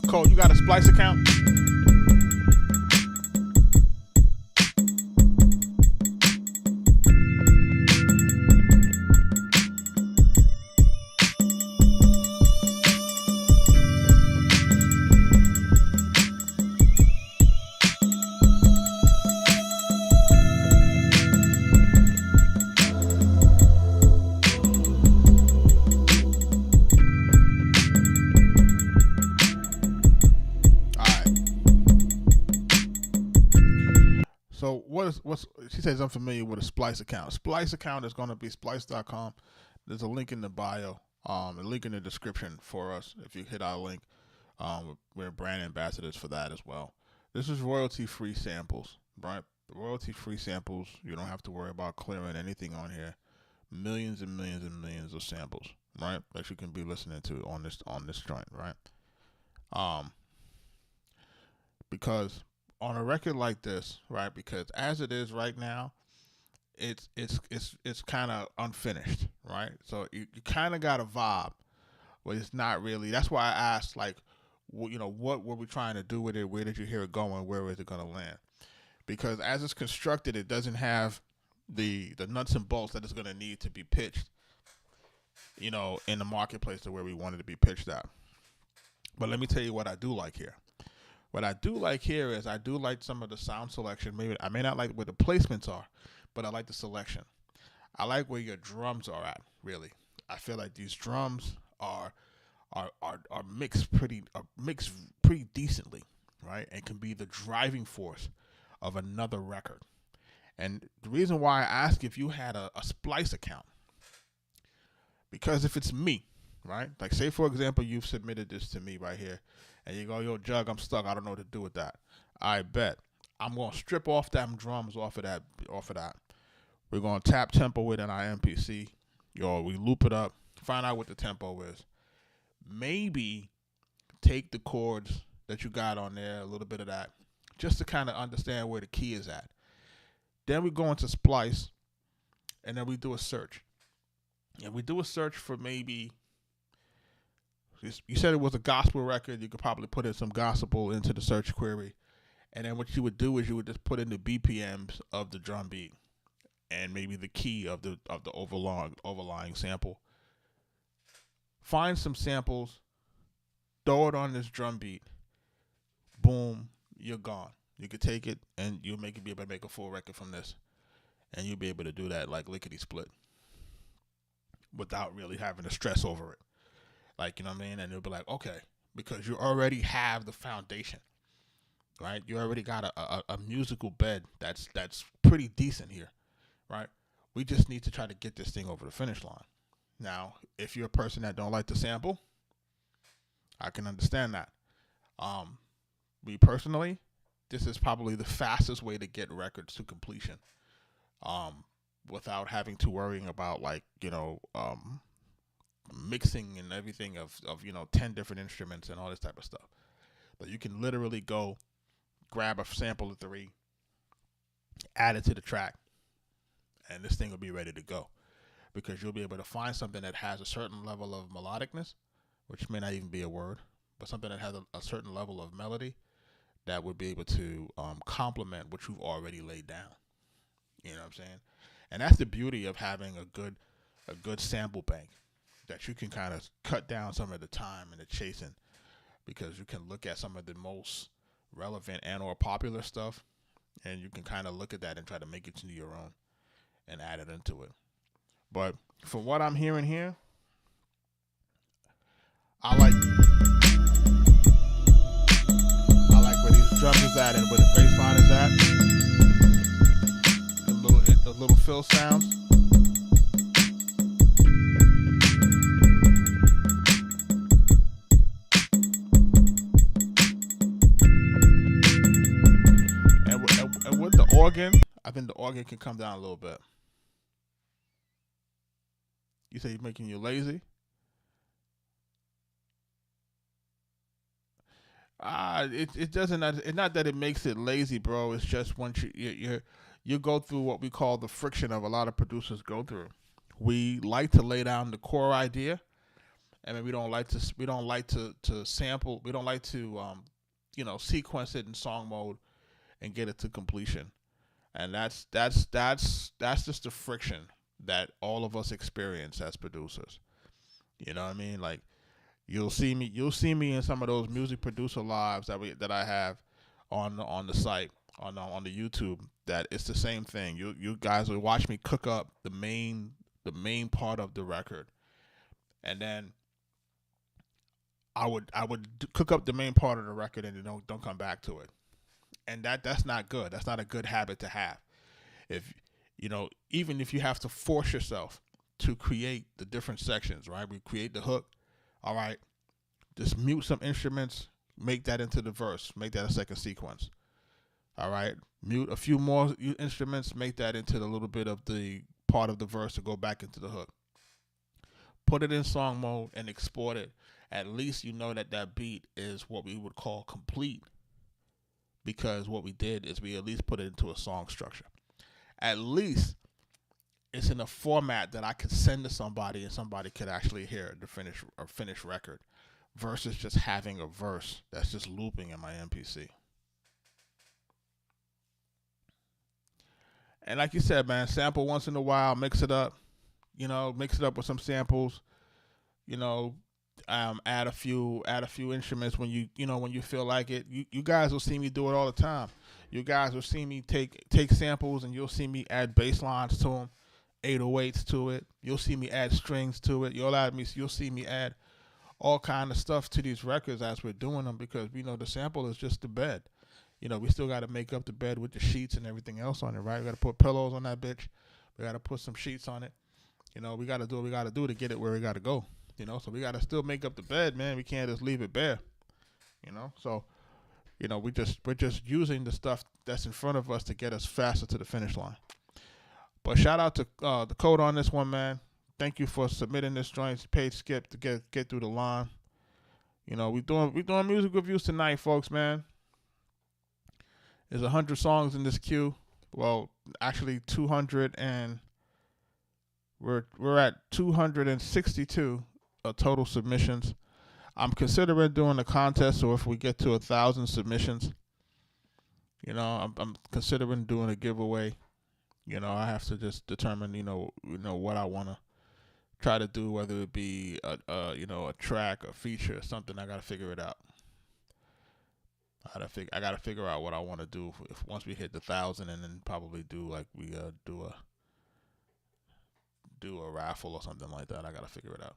Cole, you got a Splice account? So what's she says unfamiliar with a Splice account. Splice account is going to be splice.com. There's a link in the bio, a link in the description for us. If you hit our link, we're brand ambassadors for that as well. This is royalty-free samples, right? Royalty-free samples. You don't have to worry about clearing anything on here. Millions and millions and millions of samples, right? That you can be listening to on this joint, right? Because on a record like this, right? Because as it is right now, it's kind of unfinished, right? So you kind of got a vibe, but it's not really. That's why I asked, like, what were we trying to do with it? Where did you hear it going? Where is it going to land? Because as it's constructed, it doesn't have the nuts and bolts that it's going to need to be pitched, in the marketplace to where we wanted to be pitched at. But let me tell you what I do like here. What I do like here is I do like some of the sound selection. Maybe I may not like where the placements are, but I like the selection. I like where your drums are at, really. I feel like these drums are mixed pretty decently, right? And can be the driving force of another record. And the reason why I ask if you had a Splice account, because if it's me, right? Like, say for example, you've submitted this to me right here, and you go, yo, Jug, I'm stuck. I don't know what to do with that. I bet I'm gonna strip off them drums off of that. We're gonna tap tempo with an MPC. We loop it up, find out what the tempo is. Maybe take the chords that you got on there, a little bit of that, just to kind of understand where the key is at. Then we go into Splice, and then we do a search. And we do a search for maybe you said it was a gospel record. You could probably put in some gospel into the search query, and then what you would do is you would just put in the BPMs of the drum beat and maybe the key of the overlying sample. Find some samples, throw it on this drum beat. Boom, you're gone. You could take it and you'll be able to make a full record from this, and you'll be able to do that like lickety split without really having to stress over it. Like, you know what I mean? And you'll be like, okay, because you already have the foundation, right? You already got a musical bed that's pretty decent here, right? We just need to try to get this thing over the finish line. Now, if you're a person that don't like to sample, I can understand that. Me personally, this is probably the fastest way to get records to completion, without having to worrying about mixing and everything of 10 different instruments and all this type of stuff. But you can literally go grab a sample of 3, add it to the track, and this thing will be ready to go, because you'll be able to find something that has a certain level of melodicness, which may not even be a word, but something that has a certain level of melody that would be able to complement what you've already laid down. You know what I'm saying? And that's the beauty of having a good sample bank, that you can kind of cut down some of the time and the chasing, because you can look at some of the most relevant and or popular stuff, and you can kind of look at that and try to make it into your own and add it into it. But from what I'm hearing here, I like where these drums is at and where the bass line is at. The little fill sounds. And with the organ, I think the organ can come down a little bit. You say you're making you lazy? It doesn't. It's not that it makes it lazy, bro. It's just once you go through what we call the friction of a lot of producers go through. We like to lay down the core idea, and we don't like to sample. We don't like to sequence it in song mode and get it to completion. And that's just the friction that all of us experience as producers. You know what I mean? Like, you'll see me in some of those music producer lives that I have on the site, on the YouTube. That it's the same thing. You guys will watch me cook up the main part of the record, and then I would cook up the main part of the record and then don't come back to it. And that's not good. That's not a good habit to have. If even if you have to force yourself to create the different sections, right? We create the hook. All right, just mute some instruments, make that into the verse, make that a second sequence. All right, mute a few more instruments, make that into the little bit of the part of the verse to go back into the hook. Put it in song mode and export it. At least you know that beat is what we would call complete, because what we did is we at least put it into a song structure. At least it's in a format that I could send to somebody and somebody could actually hear the finished record, versus just having a verse that's just looping in my MPC. And like you said, man, sample once in a while, mix it up, mix it up with some samples, add a few instruments when you feel like it. You guys will see me do it all the time. You guys will see me take samples, and you'll see me add bass lines to them, 808s to it. You'll see me add strings to it. You'll see me add all kind of stuff to these records as we're doing them, because the sample is just the bed. We still got to make up the bed with the sheets and everything else on it, right? We got to put pillows on that bitch. We got to put some sheets on it. We got to do what we got to do to get it where we got to go. So we got to still make up the bed, man. We can't just leave it bare. So we're just using the stuff that's in front of us to get us faster to the finish line. But shout out to the code on this one, man. Thank you for submitting this joint. Page skip to get through the line. We doing music reviews tonight, folks, man. There's 100 songs in this queue. Well, actually 200, and we're at 262 total submissions. I'm considering doing a contest, so if we get to 1,000 submissions, you know, I'm considering doing a giveaway. You know, I have to just determine, you know what I want to try to do, whether it be a track, a feature, or something. I gotta figure it out. I gotta figure out what I want to do if once we hit the 1,000, and then probably do like we do a raffle or something like that. I gotta figure it out.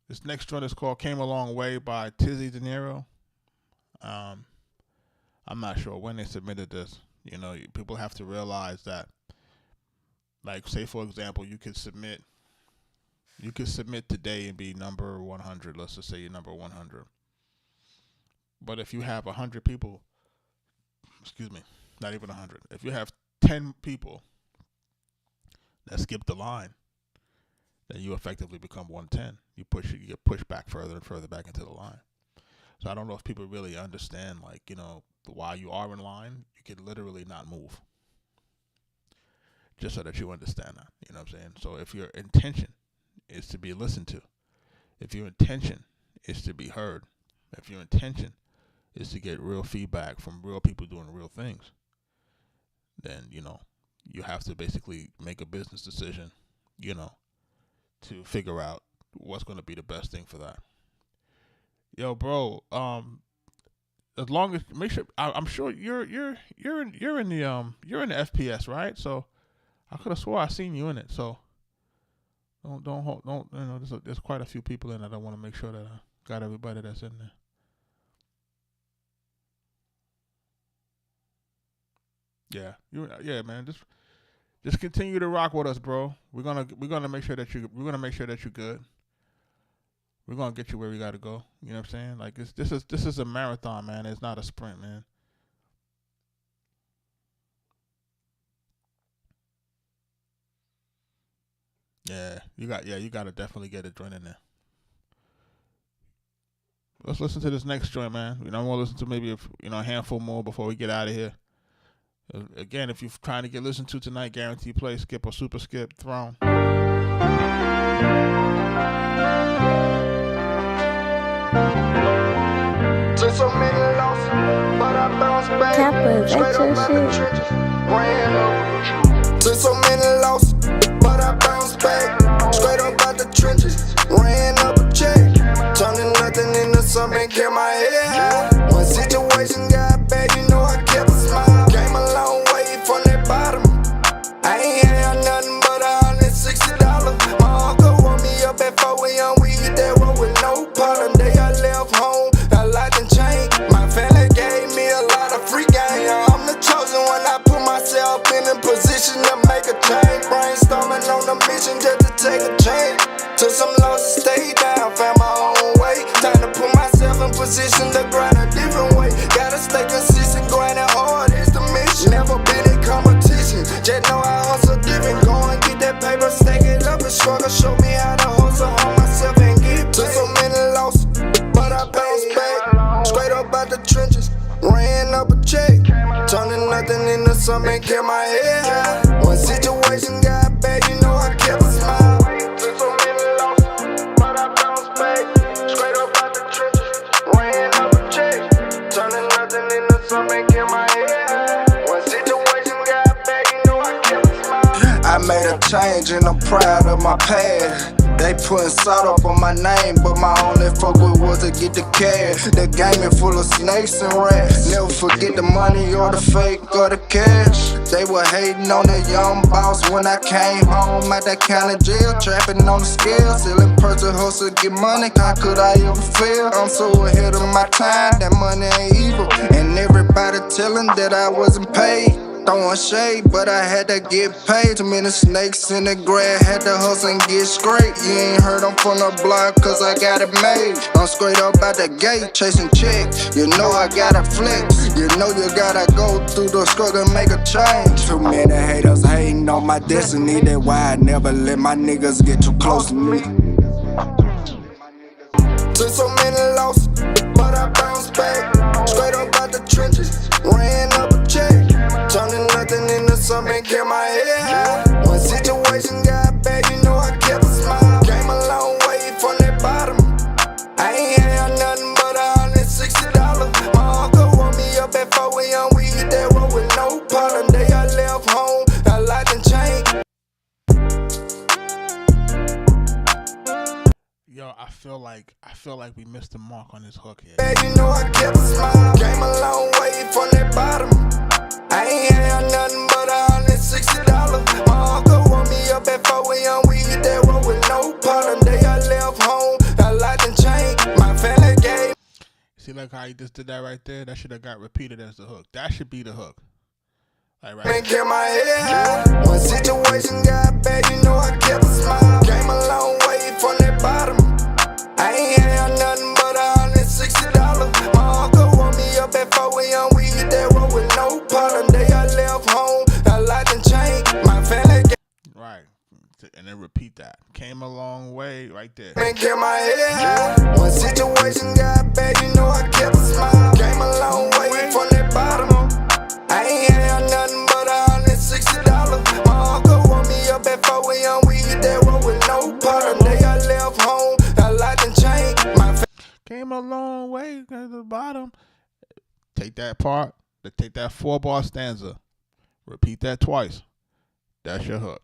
This next joint is called "Came a Long Way" by Tizzy De Niro. I'm not sure when they submitted this. You know, people have to realize that, like, say for example, you could submit today and be number 100. Let's just say you're number 100. But if you have 100 people, excuse me, not even 100. If you have 10 people that skip the line, then you effectively become 110. You get pushed back further and further back into the line. So I don't know if people really understand, like, you know, while you are in line, you can literally not move. Just so that you understand that, you know what I'm saying? So if your intention is to be listened to, if your intention is to be heard, if your intention is to get real feedback from real people doing real things, then, you know, you have to basically make a business decision, you know, to figure out what's going to be the best thing for that. Yo, bro, as long as make sure I'm sure you're in the FPS, right? So I could have swore I seen you in it. So don't you know, there's quite a few people in it. I want to make sure that I got everybody that's in there. Yeah, man. Just continue to rock with us, bro. We're gonna make sure that you're good. We're gonna get you where we gotta go. You know what I'm saying? Like this is a marathon, man. It's not a sprint, man. You gotta definitely get a joint in there. Let's listen to this next joint, man. You know, I'm gonna listen to maybe a handful more before we get out of here. Again, if you're trying to get listened to tonight, guarantee play, skip or super skip, Throne. Took so many losses, but I bounced back. Straight up out the trenches, ran up. Took so many losses, but I bounced back. Straight up out the trenches, ran up a check. Turning nothing into something, kept my head high. When situation got bad, you know I kept a smile. Came a long way from that bottom. I ain't had nothing but $160. My uncle woke me up at 4 a.m. We hit that road with no problem. Day I left home, a lot done changed. My family gave me a lot of free game. I'm the chosen one. I put myself in a position to make a change. Brainstorming on a mission just to take a chance. Took some losses, stayed down, found my own way. Time to put myself in position to grind a different way. Gotta stay consistent, grinding hard is the mission. Never been in competition, just know I hustle different. Go and get that paper, stack it up and struggle. Show me how to hustle on myself and get paid. Took so many losses, but I bounced back. Straight up out the trenches, ran up a check. Turning nothing into something, kept my head high. When situation got bad, you know I kept a smile. Took so many losses, but I bounced back. Straight up out the trenches, ran up a check. Turning nothing into something, kept my head high. When situation got bad, you know I kept a smile. I made a change and I'm proud of my past. They putting salt up on my name, but my only focus was to get the cash. The game is full of snakes and rats. Never forget the money or the fake or the cash. They were hating on the young boss when I came home out that county jail. Trapping on the scale, selling person hustle, get money. How could I ever fail? I'm so ahead of my time, that money ain't evil. And everybody telling that I wasn't paid. Throwing shade, but I had to get paid. Too many snakes in the grass, had to hustle and get straight. You ain't heard I'm from the block, cause I got it made. I'm straight up out the gate, chasing checks. You know I gotta flex. You know you gotta go through the struggle and make a change. Too many haters hating on my destiny. That's why I never let my niggas get too close to me. Took so many losses, but I bounced back. Straight up out the trenches, ran up a check. Turning nothing into something, kept my head high. When situation got bad, you know I kept a smile. feel like we missed the mark on this hook here. Hey, you know I kept a smile. Came a long way from that bottom. I ain't had nothing but $160. My uncle woke me up at 4 a.m. We hit that road with no problem. Day I left home, a lot done changed. My family gave. See, like how he just did that right there? That should have got repeated as the hook. That should be the hook. Like right And kept my head high. When situation got bad, you know I kept a smile. Came a long way from that bottom. I ain't had nothing but $160. My uncle woke me up at 4 a.m. We hit that road with no problem. Day I left home, a lot done changed. My family gave. Right. And then repeat that. Came a long way right there. And kept my head high. When situation got bad, you know I kept a smile. Came a long way from that bottom. I ain't had nothing but $160. My uncle woke me up at 4 a.m. We hit that road with no problem. Day I left home, a lot done changed. My Came a long way to the bottom. Take that part. Take that 4-bar stanza. Repeat that twice. That's your hook.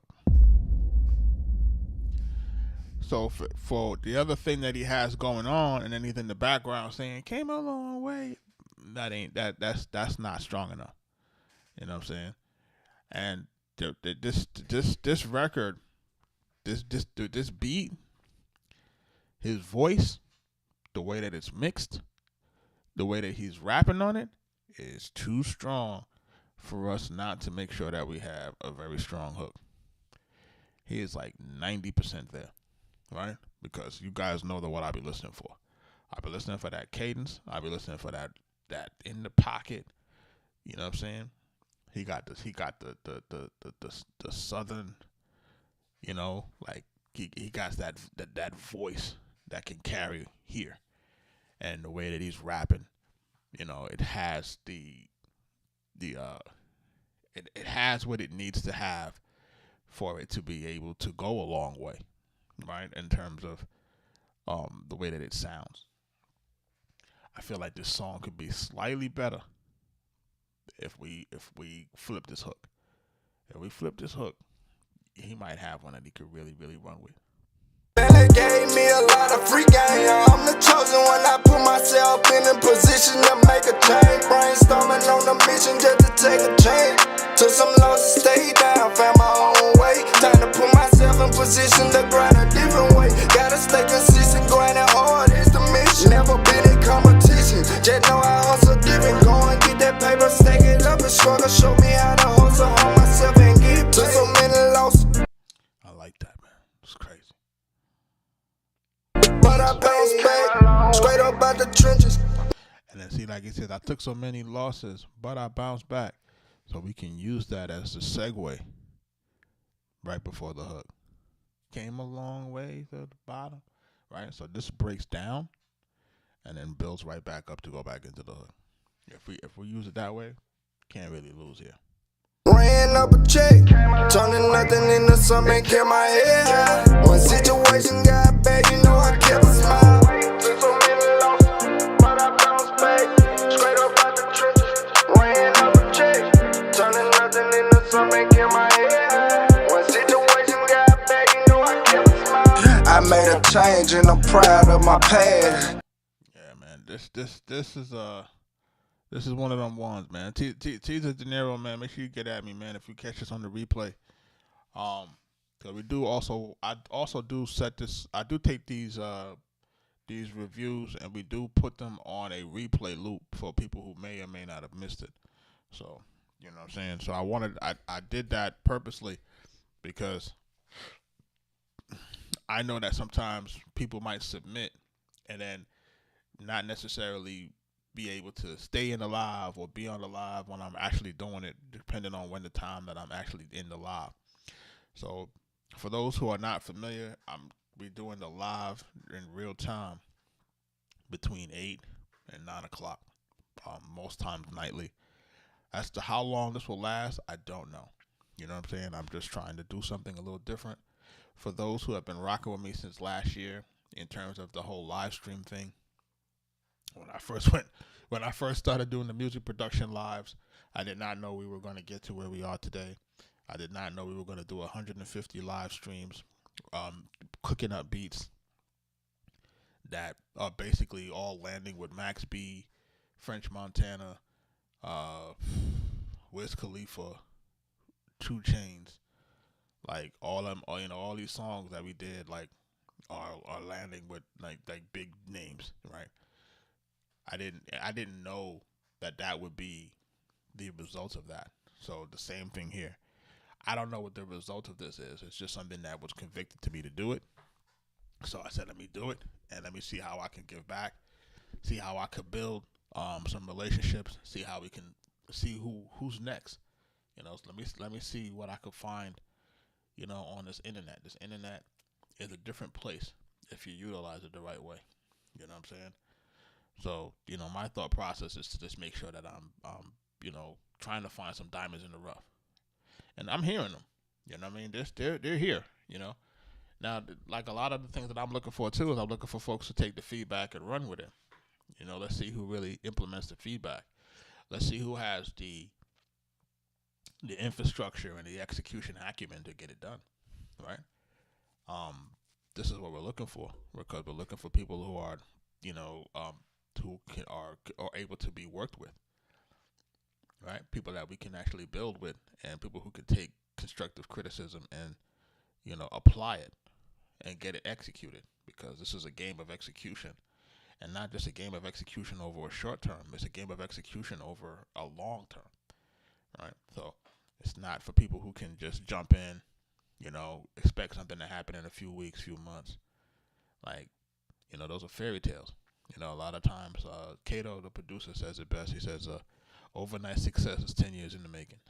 So for the other thing that he has going on, and then he's in the background saying "came a long way," that's not strong enough. You know what I'm saying? And this record, this beat, his voice, the way that it's mixed, the way that he's rapping on it, is too strong for us not to make sure that we have a very strong hook. He is like 90% there. Right? Because you guys know what I be listening for. I be listening for that cadence. I be listening for that in the pocket. You know what I'm saying? He got the southern, you know, like he got that voice that can carry here. And the way that he's rapping, you know, it has it has what it needs to have for it to be able to go a long way. Right, in terms of the way that it sounds. I feel like this song could be slightly better if we flip this hook. If we flip this hook, he might have one that he could really, really run with. They gave me a lot of free game. I'm the chosen one. I put myself in a position to make a change. Brainstorming on a mission just to take a chance. Took some losses, stayed down, found my own way. Time to put myself in position to grind a different way. Gotta stay consistent, grinding hard is the mission. Never been in competition, just know I hustle different. Go and get that paper, stack it up and struggle. Show me how to hustle on myself and get to so many losses. I like that, man. It's crazy. But I bounce back, straight up out the trenches. And then see, like he said, I took so many losses, but I bounced back. So we can use that as a segue right before the hook. Came a long way to the bottom, right? So this breaks down and then builds right back up to go back into the hook. If we use it that way, can't really lose here. Ran up a check, turning nothing into something, kept my head high. When situation got bad, you know I kept a smile. Took so many losses, but I bounced back, straight up out the trenches. Ran up a check, turning nothing into something, kept my head high. When situation got bad, you know I kept a smile. I made a change and I'm proud of my past. Yeah, man, this is one of them ones, man. Teaser De Niro, man. Make sure you get at me, man. If you catch this on the replay, cause I also do set this. I do take these reviews and we do put them on a replay loop for people who may or may not have missed it. So you know what I'm saying. So I did that purposely because I know that sometimes people might submit and then not necessarily be able to stay in the live or be on the live when I'm actually doing it, depending on when the time that I'm actually in the live. So for those who are not familiar, we're doing the live in real time between 8 and 9 o'clock, most times nightly. As to how long this will last, I don't know. You know what I'm saying? I'm just trying to do something a little different. For those who have been rocking with me since last year in terms of the whole live stream thing, when I first started doing the music production lives, I did not know we were going to get to where we are today. I did not know we were going to do 150 live streams, cooking up beats. that are basically all landing with Max B, French Montana, Wiz Khalifa, 2 Chains, like all them, all these songs that we did, like are landing with like big names, right? I didn't know that would be the results of that. So the same thing here. I don't know what the result of this is. It's just something that was convicted to me to do it. So I said, let me do it, and let me see how I can give back, see how I could build some relationships, see how we can see who's next. So let me see what I could find, on this internet. This internet is a different place if you utilize it the right way. You know what I'm saying? So, my thought process is to just make sure that I'm trying to find some diamonds in the rough. And I'm hearing them. You know what I mean? They're here, Now, like a lot of the things that I'm looking for, too, is I'm looking for folks to take the feedback and run with it. Let's see who really implements the feedback. Let's see who has the infrastructure and the execution acumen to get it done, right? This is what we're looking for, because we're looking for people who are, who are able to be worked with, right? People that we can actually build with, and people who can take constructive criticism and, apply it and get it executed, because this is a game of execution, and not just a game of execution over a short term. It's a game of execution over a long term, right? So it's not for people who can just jump in, expect something to happen in a few weeks, few months. Like, those are fairy tales. A lot of times, Cato, the producer, says it best. He says, overnight success is 10 years in the making.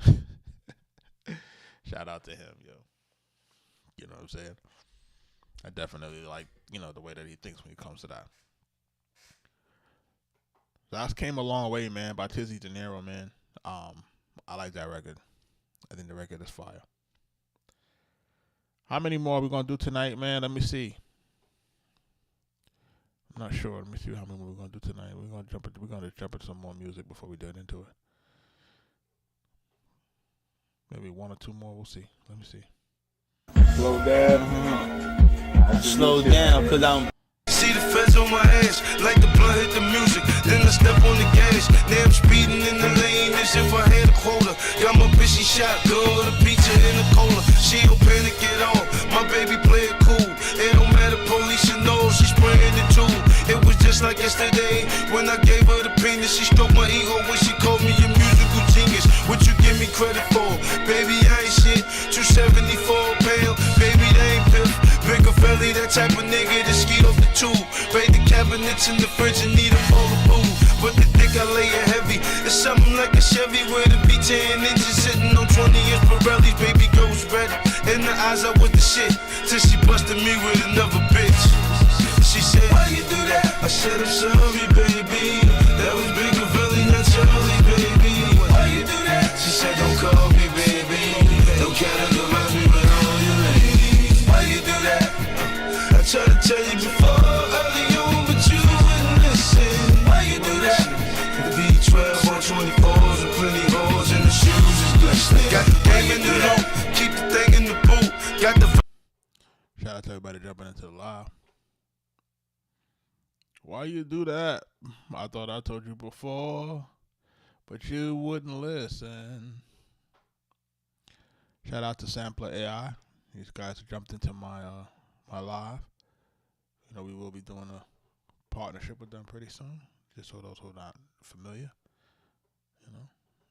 Shout out to him, yo. You know what I'm saying? I definitely like, the way that he thinks when it comes to that. That came a long way, man, by Tizzy De Niro, man. I like that record. I think the record is fire. How many more are we going to do tonight, man? Let me see. I'm not sure. Let me see how many more we're going to do tonight. We're going to jump into some more music before we get into it. Maybe 1 or 2 more. We'll see. Let me see. Slow down. Slow down, because I'm... See the feds on my ass, like the blood hit the music. Then I step on the gas. Now I'm speeding in the lane as if I had a quota. Got my bitch, she shot good, a pizza and a cola. She don't panic at all. My baby play it cool. It don't matter, police should know she spraying it too. It was just like yesterday when I gave her the penis. She stroked my ego when she called me a musical genius. What you give me credit for? Baby, I ain't shit. 274 pound, baby, that ain't piff. Bigger belly, that type of nigga that ski off the tube. Raid the cabinets in the fridge and need a bowl of food. But the dick I lay it heavy. It's something like a Chevy with a V10 engine sitting on 20-inch Pirellis. Baby girl was ready. In the eyes I was the shit. Till she busted me with another bitch. She said, why you do that? I said, I'm sorry, baby. That was Bigger Belly, not Charlie, baby. Why you do that? She said, don't call me, baby. Don't categorize me with all your ladies. Why you do that? I tried to tell you before early on, but you wouldn't listen. Why you do that? The V12 on 24s and plenty holes in the shoes is glistening. Got the game in the low, keep the thing in the boot. Got the... Shout out to everybody jumping into the live. Why you do that? I thought I told you before, but you wouldn't listen. Shout out to Sampler AI. These guys jumped into my my live. We will be doing a partnership with them pretty soon. Just so those who are not familiar,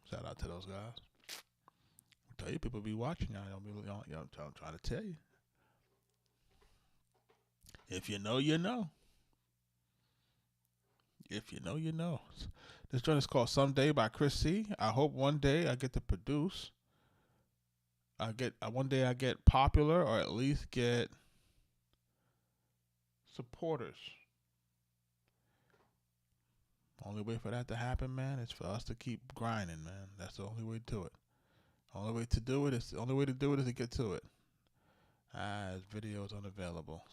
shout out to those guys. I tell you, people be watching y'all. I'm trying to tell you. If you know, you know. If you know, you know. This joint is called Someday by Chris C. I hope one day I get to produce. One day I get popular, or at least get supporters. Only way for that to happen, man, is for us to keep grinding, man. That's the only way to do it. The only way to do it is to get to it. His video is unavailable.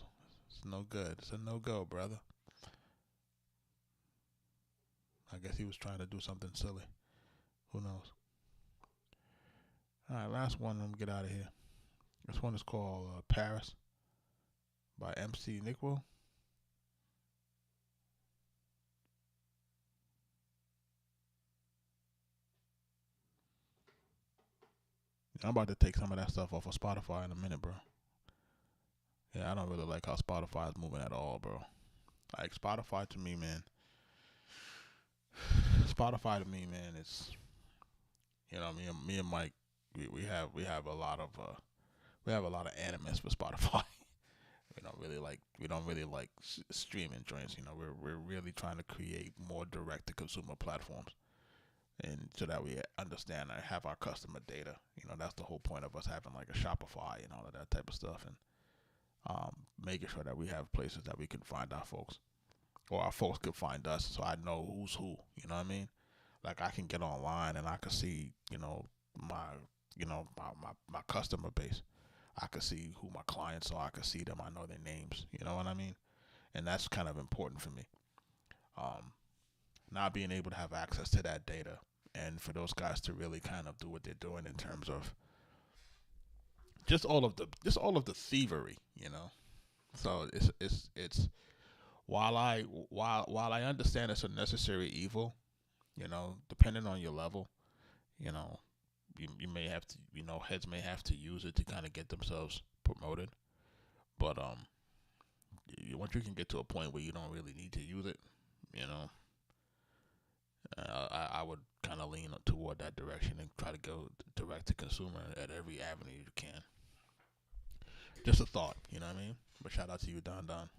It's no good. It's a no-go, brother. I guess he was trying to do something silly. Who knows? All right, last one. I'm gonna get out of here. This one is called Paris by MC Nickwell. I'm about to take some of that stuff off of Spotify in a minute, bro. Yeah, I don't really like how Spotify is moving at all, bro. Like Spotify to me, man. Spotify to me, man, it's me and Mike, we have a lot of animus for Spotify. we don't really like streaming joints. We're really trying to create more direct to consumer platforms, and so that we understand and have our customer data. That's the whole point of us having like a Shopify and all of that type of stuff, and making sure that we have places that we can find our folks, or our folks can find us, so I know who's who. You know what I mean? Like I can get online and I can see, my customer base. I can see who my clients are. I can see them. I know their names. You know what I mean? And that's kind of important for me. Not being able to have access to that data, and for those guys to really kind of do what they're doing in terms of just all of the thievery. So it's while I understand it's a necessary evil, depending on your level, you may have to, heads may have to use it to kind of get themselves promoted. But once you can get to a point where you don't really need to use it, I would kind of lean toward that direction and try to go direct to consumer at every avenue you can. Just a thought, you know what I mean? But shout out to you, Don Don.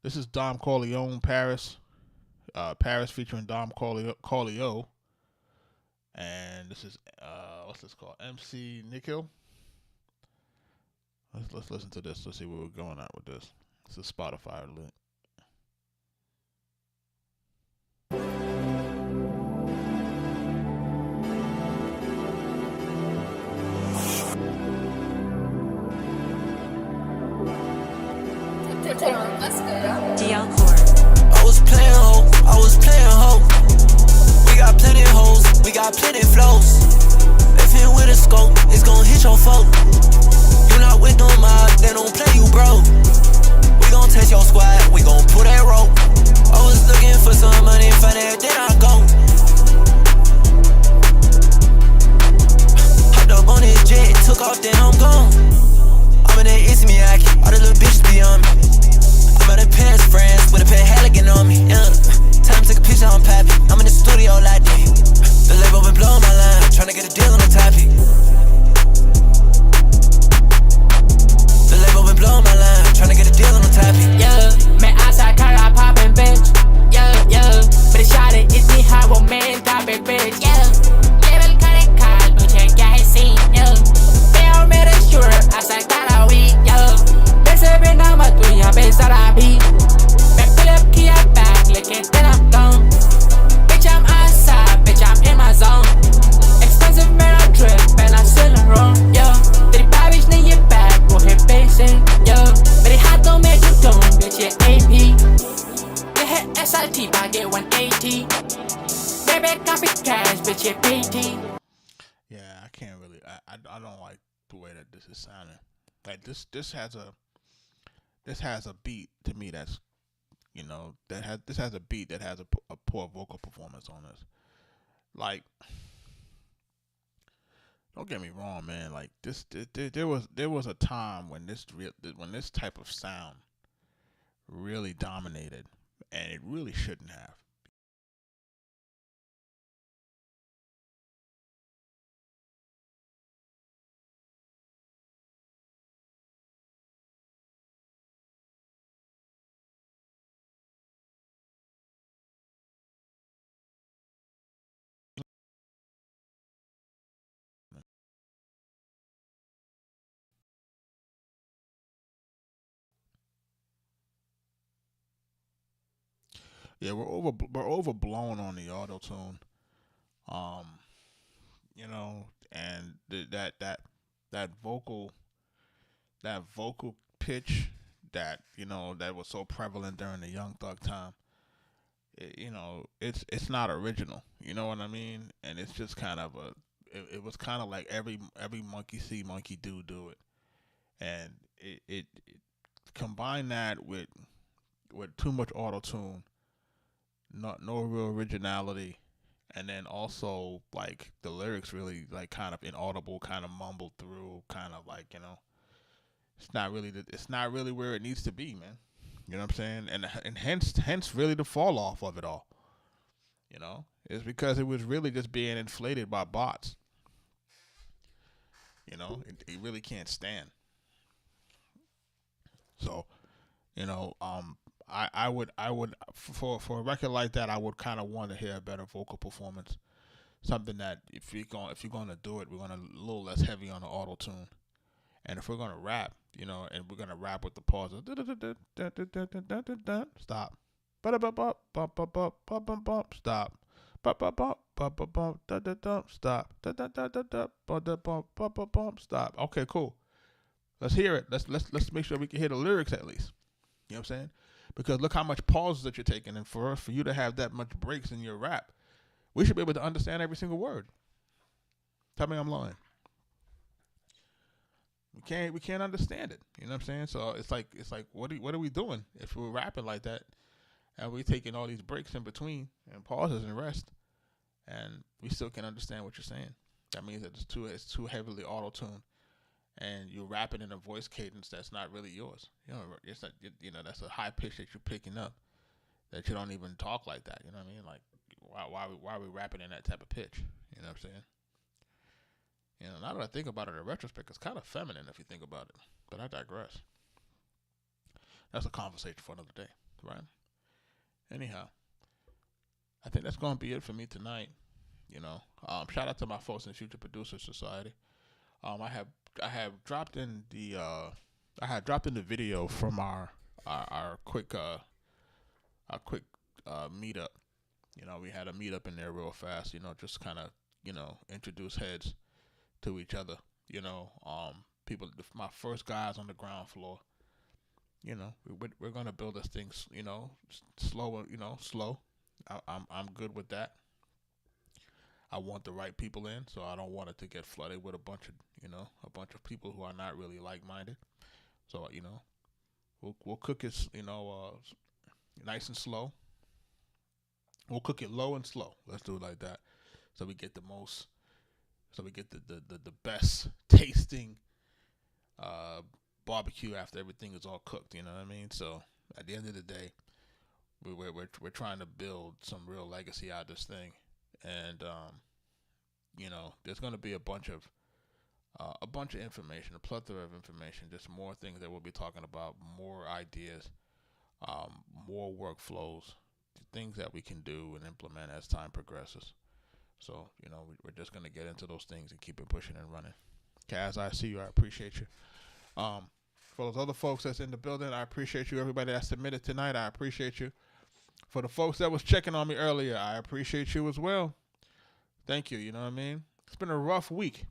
This is Dom Corleone, Paris. Paris featuring Dom Corleo. And this is, what's this called? MC Nikhil. Let's listen to this. Let's see where we're going at with this. This is Spotify link. I was playing hoe. We got plenty of hoes, we got plenty of flows. If it with a scope, it's gon' hit your folk. You not with no mob, they don't play you, bro. We gon' test your squad, we gon' pull that rope. I was looking for some money, find it, then I go. Hopped up on this jet, took off, then I'm gone. I'm in that Ismiaki, all the little bitches be on me. I'm at a Paris friends with a pair of Halligan on me, yeah. Time to take a picture, I'm pappy. I'm in the studio like that. The label been blowing my line, tryna get a deal on the topic. The label been blowing my line, tryna get a deal on the topic. Yeah, man, outside car, I poppin', bitch. Yeah, yeah. But it's shot it, it's me, how a man, topic, bitch. Yeah, level cut it, call, but check out his scene, yeah. Veo, me sure, outside car, I weak, yeah. Bese, ven, I'm a tuya, besa, la vi. Me pull up, key, I back, look at then I'm gone. Bitch, I'm outside, bitch, I'm in my zone. Expensive, man, I drip, and I still wrong, yeah. Did it buy, bitch, in your back, will hit facing, yeah. But it hot, don't make you don't, bitch, your AP. You hit SLT, I get 180. Baby, copy cash, bitch, your PT. Yeah, I can't really, I don't like the way that this is sounding. Like this has a beat to me that's, this has a beat that has a poor vocal performance on this. Like, don't get me wrong, man. Like there was a time when this type of sound really dominated, and it really shouldn't have. Yeah, we're overblown on the auto tune, and that vocal pitch that that was so prevalent during the Young Thug time. It's not original. You know what I mean? And it's just kind of it was kind of like every monkey see, monkey do it, and it combine that with too much auto tune. No real originality, And then also like the lyrics really like kind of inaudible, kind of mumbled through, kind of like, it's not really where it needs to be, man. You know what I'm saying? And hence really the fall off of it all. It's because it was really just being inflated by bots. It really can't stand. So, I would for a record like that, I would kind of want to hear a better vocal performance. Something that if you're going to do it, we're going to a little less heavy on the auto tune. And if we're going to rap, and we're going to rap with the pauses. Stop. Stop. Stop. Okay, cool. Let's hear it. Let's make sure we can hear the lyrics at least. You know what I'm saying? Because look how much pauses that you're taking, and for you to have that much breaks in your rap, we should be able to understand every single word. Tell me I'm lying. We can't understand it. You know what I'm saying? So it's like what are we doing if we're rapping like that, and we're taking all these breaks in between and pauses and rest, and we still can't understand what you're saying? That means that it's too heavily auto tuned, and you're rapping in a voice cadence that's not really yours. It's not, that's a high pitch that you're picking up that you don't even talk like that. You know what I mean? Like why are we rapping in that type of pitch? You know what I'm saying? Now that I think about it in retrospect, it's kind of feminine if you think about it. But I digress. That's a conversation for another day, right? Anyhow, I think that's going to be it for me tonight. Shout out to my folks in Future Producer Society. I have dropped in the video from our quick meetup. We had a meetup in there real fast. Just kind of introduce heads to each other. People. My first guys on the ground floor. We're gonna build this thing. Slow. Slow. I'm good with that. I want the right people in, so I don't want it to get flooded with a bunch of people who are not really like-minded. So we'll cook it nice and slow. We'll cook it low and slow. Let's do it like that, so we get the best tasting barbecue after everything is all cooked. You know what I mean? So at the end of the day, we're trying to build some real legacy out of this thing. And there's going to be a bunch of information, a plethora of information, just more things that we'll be talking about, more ideas, more workflows, things that we can do and implement as time progresses. So we're just going to get into those things and keep it pushing and running. Kaz, I see you. I appreciate you. For those other folks that's in the building, I appreciate you. Everybody that submitted tonight, I appreciate you. For the folks that was checking on me earlier, I appreciate you as well. Thank you. You know what I mean? It's been a rough week.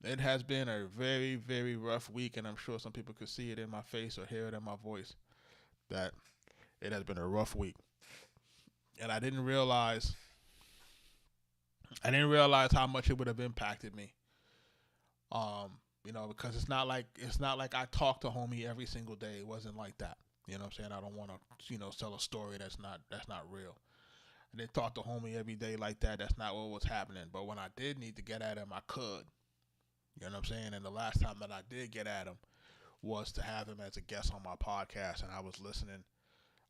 It has been a very, very rough week, and I'm sure some people could see it in my face or hear it in my voice that it has been a rough week. And I didn't realize how much it would have impacted me. Because it's not like I talk to homie every single day. It wasn't like that. You know what I'm saying? I don't want to, tell a story that's not real. I didn't talk to homie every day like that. That's not what was happening. But when I did need to get at him, I could. You know what I'm saying? And the last time that I did get at him was to have him as a guest on my podcast, and I was listening.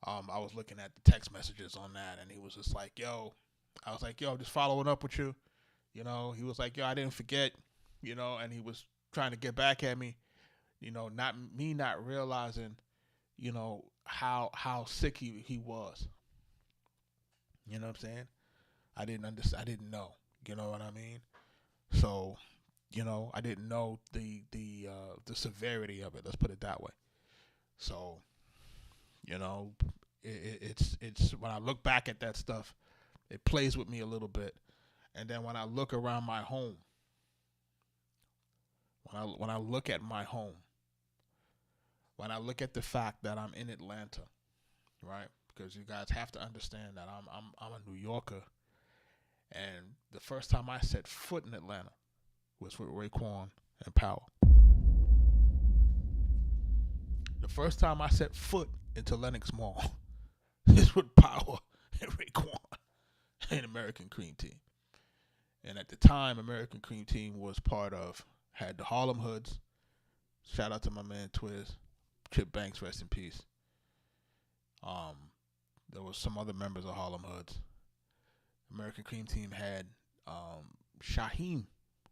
I was looking at the text messages on that, and he was just like, yo. I was like, yo, just following up with you. He was like, yo, I didn't forget, and he was trying to get back at me, not realizing, how sick he was. You know what I'm saying? I didn't understand. I didn't know. You know what I mean? So, I didn't know the severity of it. Let's put it that way. So, it's when I look back at that stuff, it plays with me a little bit. And then when I look around my home, when I look at my home, when I look at the fact that I'm in Atlanta, right? Because you guys have to understand that I'm a New Yorker, and the first time I set foot in Atlanta was with Raekwon and Power. The first time I set foot into Lenox Mall is with Power and Raekwon. in American Cream Team. And at the time, American Cream Team was had the Harlem Hoods. Shout out to my man Twiz. Chip Banks, rest in peace. There was some other members of Harlem Hoods. American Cream Team had Shaheem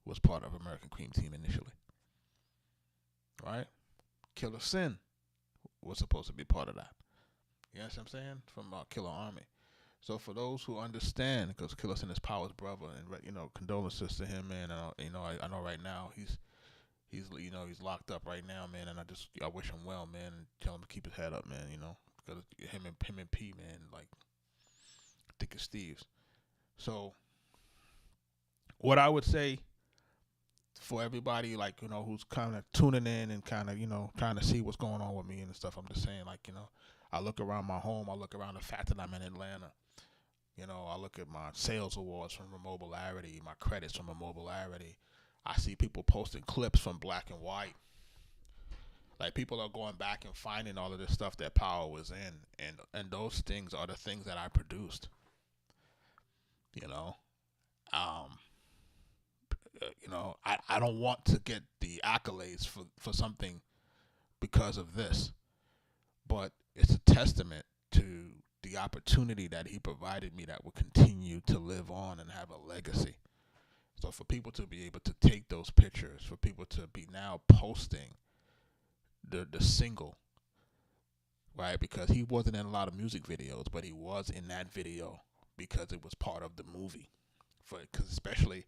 was part of American Cream Team initially. Right? Killer Sin was supposed to be part of that. You know what I'm saying? From Killer Army. So for those who understand, because Killer Sin is Power's brother, and condolences to him, man. And I know right now he's locked up right now, man. And I wish him well, man, and tell him to keep his head up, man. Because him and P, man, like thick as thieves. So what I would say for everybody, like, who's kind of tuning in and kind of, trying to see what's going on with me and stuff, I'm just saying, like, I look around my home, I look around the fact that I'm in Atlanta. I look at my sales awards from Immobilarity, my credits from Immobilarity. I see people posting clips from Black and White. Like, people are going back and finding all of this stuff that Power was in, and those things are the things that I produced. I don't want to get the accolades for something because of this, but it's a testament to the opportunity that he provided me that will continue to live on and have a legacy. So for people to be able to take those pictures, for people to be now posting the single, right? Because he wasn't in a lot of music videos, but he was in that video because it was part of the movie. Because especially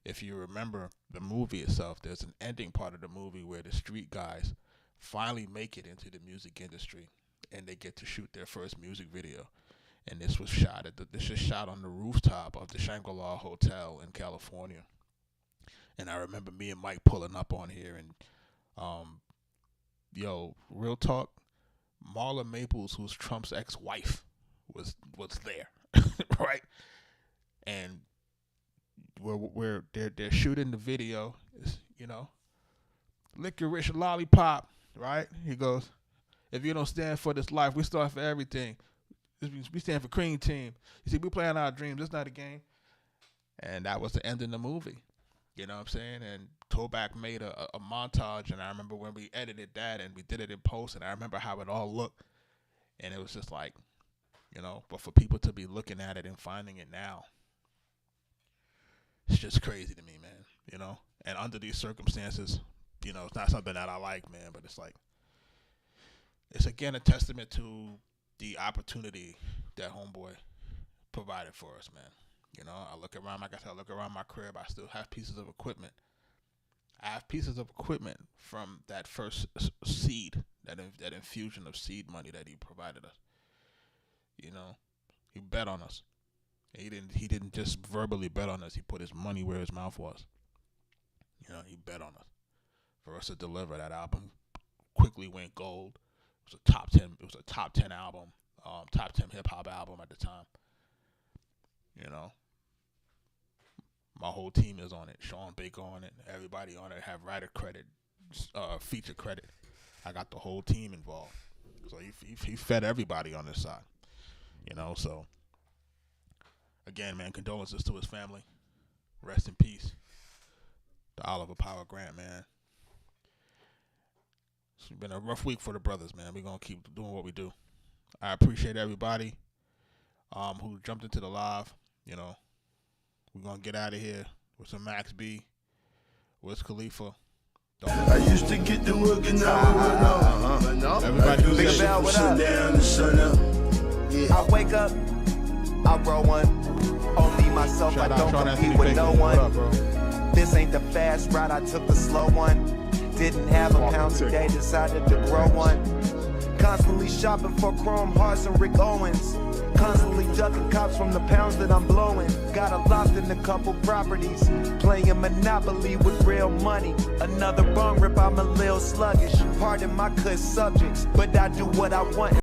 if you remember the movie itself, there's an ending part of the movie where the street guys finally make it into the music industry and they get to shoot their first music video. And this was shot on the rooftop of the Shangri-La Hotel in California. And I remember me and Mike pulling up on here, and real talk, Marla Maples, who's Trump's ex-wife, was there, right? And where they're shooting the video, licorice lollipop, right? He goes, if you don't stand for this life, we stand for everything. We stand for Cream Team. You see, we playing our dreams. It's not a game. And that was the end of the movie. You know what I'm saying? And Toback made a montage, and I remember when we edited that and we did it in post, and I remember how it all looked. And it was just like, but for people to be looking at it and finding it now, it's just crazy to me, man, And under these circumstances, it's not something that I like, man, but it's like, it's again a testament to the opportunity that homeboy provided for us, man. I look around, like I said, I look around my crib. I still have pieces of equipment. I have pieces of equipment from that first seed, that infusion of seed money that he provided us. He bet on us. He didn't just verbally bet on us. He put his money where his mouth was. He bet on us. For us to deliver that album, quickly went gold. It was a top 10 album, top 10 hip hop album at the time. My whole team is on it. Sean Baker on it. Everybody on it have writer credit, feature credit. I got the whole team involved. So he fed everybody on this side. So again, man, condolences to his family. Rest in peace to Oliver Power Grant, man. It's been a rough week for the brothers, man. We're going to keep doing what we do. I appreciate everybody who jumped into the live. We're going to get out of here with some Max B. Wiz Khalifa. I used to get to work and now Everybody do Big Bell, what up? down the sun up. Yeah. I wake up, I roll one. Only myself, Shout I out don't Sean compete Anthony with Baker. no What one. up, bro? This ain't the fast route, I took the slow one. Didn't have a pound today, decided to grow one. Constantly shopping for Chrome Hearts and Rick Owens. Constantly ducking cops from the pounds that I'm blowing. Got a loft in a couple properties. Playing Monopoly with real money. Another bong rip, I'm a little sluggish. Pardon my cuss subjects, but I do what I want.